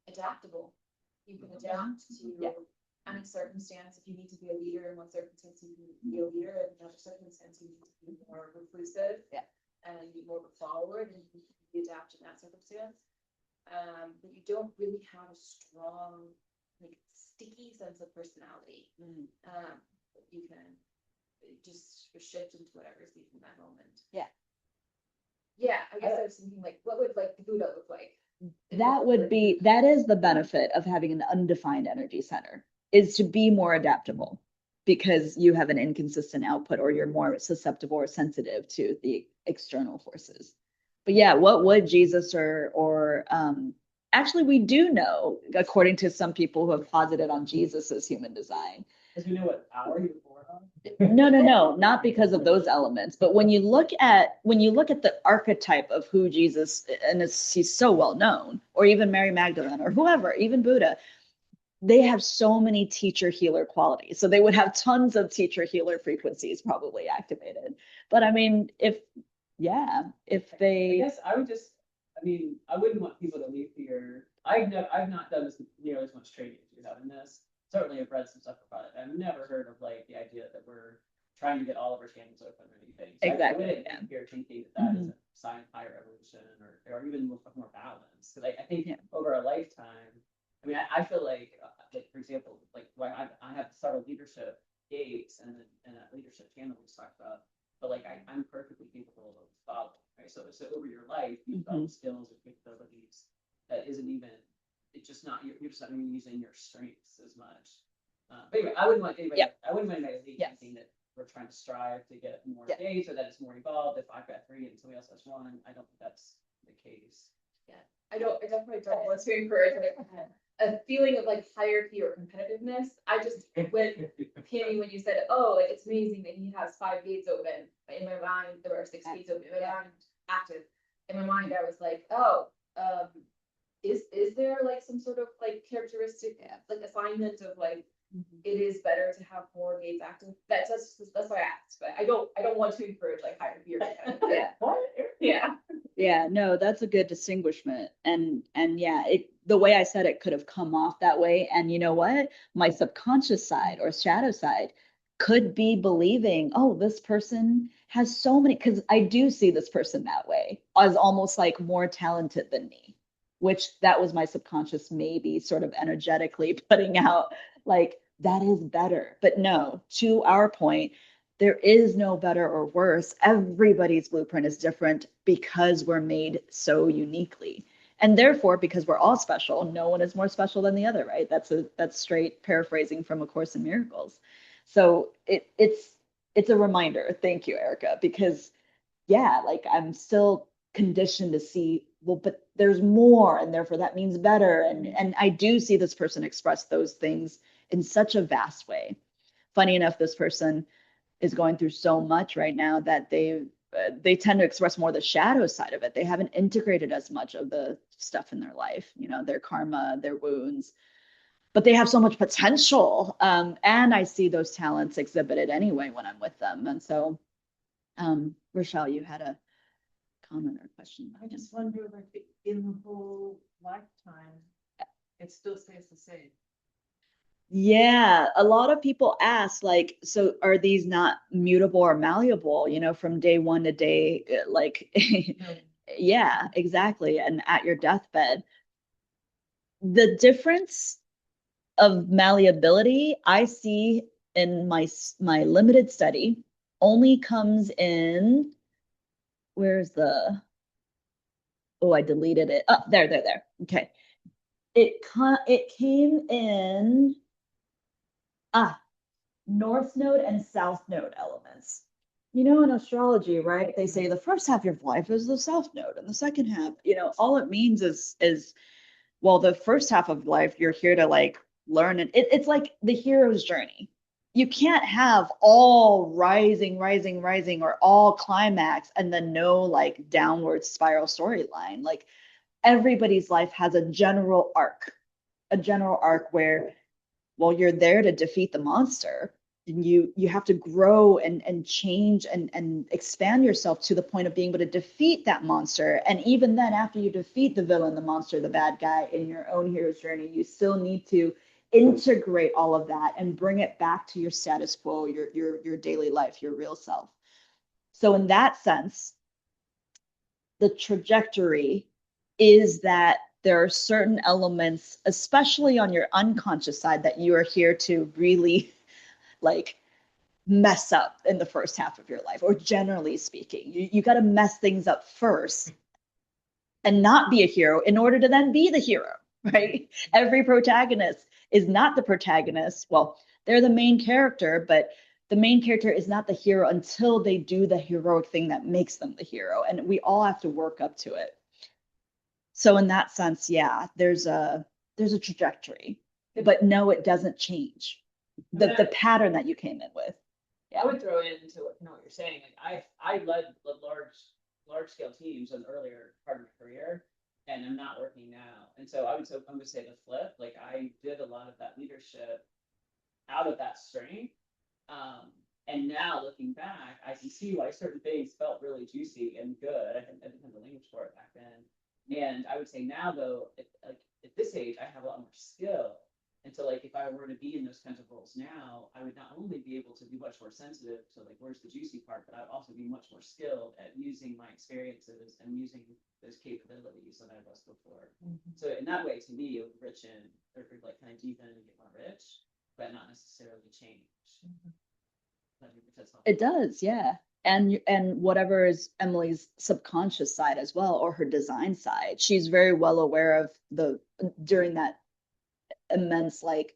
adaptable. You can adapt to any circumstance. If you need to be a leader in one circumstance, you can be a leader. In another circumstance, you need to be more reclusive. Yeah. And be more of a follower, and you can adapt in that circumstance. But you don't really have a strong, like sticky sense of personality. You can just shift into whatever is in that moment. Yeah. Yeah, I guess I was thinking like, what would like the Buddha look like? That is the benefit of having an undefined energy center, is to be more adaptable, because you have an inconsistent output, or you're more susceptible or sensitive to the external forces. But yeah, what would Jesus or actually we do know, according to some people who have posited on Jesus's human design. Because we know what hour you were born on. No, not because of those elements. But when you look at the archetype of who Jesus, and he's so well known, or even Mary Magdalene, or whoever, even Buddha, they have so many teacher healer qualities. So they would have tons of teacher healer frequencies probably activated. But I mean, if I guess I would just, I mean, I wouldn't want people to leave here. I've not done this nearly as much training as you have in this. Certainly I've read some stuff about it. I've never heard of like the idea that we're trying to get all of our channels open or anything. So Exactly, I wouldn't yeah. leave here thinking that is a sign of higher evolution or even more balance. Because I think over a lifetime, I mean, I feel like for example, like why I have several leadership gates and a leadership channel we talked about, but like I'm perfectly capable of following, right? So over your life, you develop skills or capabilities that isn't even, it's just not, you're just not even using your strengths as much. But anyway, I wouldn't want anybody, Yep. I wouldn't want anybody Yes. thinking that we're trying to strive to get more Yeah. gates or that it's more evolved. If I've got 3 and somebody else has 1, I don't think that's the case. I definitely don't want to encourage like a feeling of like hierarchy or competitiveness. I just, when Tammy, when you said, oh, it's amazing that he has 5 gates open, in my mind, there are 6 gates open, in my mind, active. In my mind, I was like, oh, is there like some sort of like characteristic, like assignment of like, it is better to have more gates active? That's why I asked, but I don't want to encourage like hierarchy or yeah. What? Yeah. Yeah, no, that's a good distinguishment. And yeah, the way I said it could have come off that way. And you know what? My subconscious side or shadow side could be believing, oh, this person has so many, because I do see this person that way as almost like more talented than me, which that was my subconscious maybe sort of energetically putting out like that is better. But no, to our point, there is no better or worse. Everybody's blueprint is different because we're made so uniquely. And therefore, because we're all special, no one is more special than the other, right? That's straight paraphrasing from A Course in Miracles. So it's a reminder. Thank you, Erica, because yeah, like I'm still conditioned to see, well, but there's more, and therefore that means better. And I do see this person express those things in such a vast way. Funny enough, this person is going through so much right now that they tend to express more the shadow side of it. They haven't integrated as much of the stuff in their life, their karma, their wounds, but they have so much potential. And I see those talents exhibited anyway when I'm with them. And so, Rochelle, you had a comment or question. I just wonder, like, in the whole lifetime, it still stays the same. Yeah, a lot of people ask, like, so are these not mutable or malleable, from day one to day, like, yeah, exactly. And at your deathbed, the difference of malleability I see in my limited study only comes in, where's the, oh, I deleted it. Oh, there. Okay. It came in, North Node and South Node elements. In astrology, right? They say the first half of your life is the South Node, and the second half, all it means is well, the first half of life, you're here to like learn, and it's like the hero's journey. You can't have all rising, or all climax, and then no like downward spiral storyline. Like everybody's life has a general arc where, well, you're there to defeat the monster, and you have to grow and change and expand yourself to the point of being able to defeat that monster. And even then, after you defeat the villain, the monster, the bad guy in your own hero's journey, you still need to integrate all of that and bring it back to your status quo, your daily life, your real self. So in that sense, the trajectory is that there are certain elements, especially on your unconscious side, that you are here to really like mess up in the first half of your life, or generally speaking. You got to mess things up first and not be a hero in order to then be the hero, right? Every protagonist is not the protagonist. Well, they're the main character, but the main character is not the hero until they do the heroic thing that makes them the hero. And we all have to work up to it. So in that sense, yeah, there's a trajectory, but no, it doesn't change the pattern that you came in with. I would throw into what you're saying. Like I led large scale teams in the earlier part of my career, and I'm not working now. And so I'm gonna say the flip. Like I did a lot of that leadership out of that strength. And now looking back, I can see why certain things felt really juicy and good. I didn't have the language for it back then. And I would say now though, at this age, I have a lot more skill And so like, if I were to be in those kinds of roles now, I would not only be able to be much more sensitive to like, where's the juicy part, but I'd also be much more skilled at using my experiences and using those capabilities than I was before. So in that way, to me, it would richen, or like kind of deepen and get more rich, but not necessarily change. It does, yeah. And whatever is Emily's subconscious side as well, or her design side, she's very well aware of during that immense like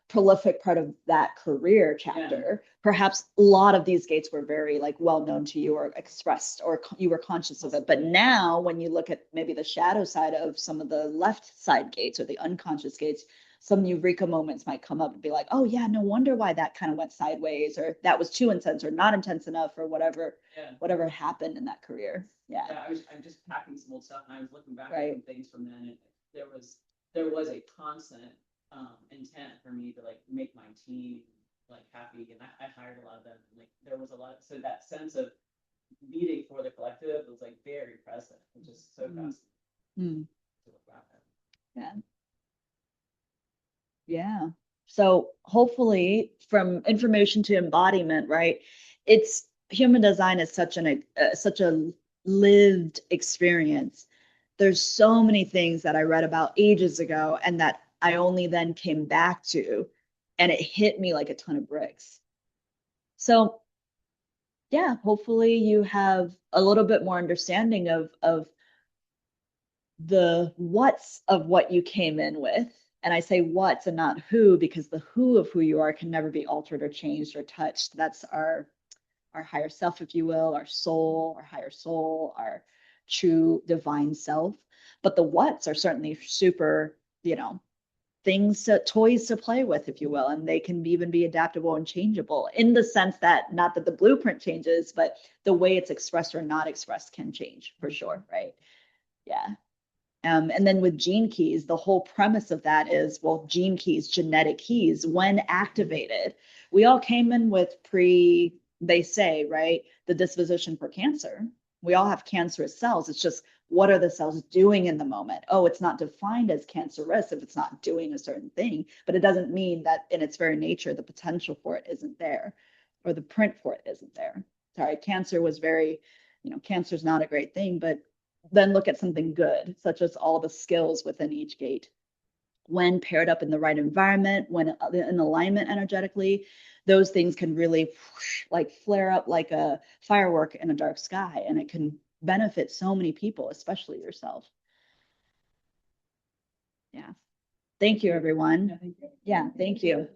prolific part of that career chapter. Perhaps a lot of these gates were very like well known to you or expressed or you were conscious of it. But now when you look at maybe the shadow side of some of the left side gates or the unconscious gates, some eureka moments might come up and be like, oh yeah, no wonder why that kind of went sideways, or that was too intense or not intense enough, or whatever happened in that career. Yeah. I'm just packing some old stuff and I was looking back Right. at some things from then, and there was a constant intent for me to like make my team like happy, and I hired a lot of them, and like there was a lot, so that sense of leading for the collective was like very present, which is so fascinating to look back at. Yeah. Yeah. So hopefully from information to embodiment, right? It's human design is such a lived experience. There's so many things that I read about ages ago and that I only then came back to, and it hit me like a ton of bricks. So yeah, hopefully you have a little bit more understanding of the what's of what you came in with. And I say what's and not who, because the who of who you are can never be altered or changed or touched. That's our higher self, if you will, our soul, our higher soul, our true divine self. But the what's are certainly super, things, toys to play with, if you will, and they can even be adaptable and changeable in the sense that not that the blueprint changes, but the way it's expressed or not expressed can change for sure, right? Yeah. And then with gene keys, the whole premise of that is, well, gene keys, genetic keys, when activated, we all came in with they say, right, the disposition for cancer. We all have cancerous cells. It's just, what are the cells doing in the moment? Oh, it's not defined as cancerous if it's not doing a certain thing, but it doesn't mean that in its very nature, the potential for it isn't there, or the print for it isn't there. Sorry, cancer was very, cancer is not a great thing, but then look at something good, such as all the skills within each gate. When paired up in the right environment, when in alignment energetically, those things can really like flare up like a firework in a dark sky, and it can benefit so many people, especially yourself. Yeah. Thank you, everyone. Yeah, thank you.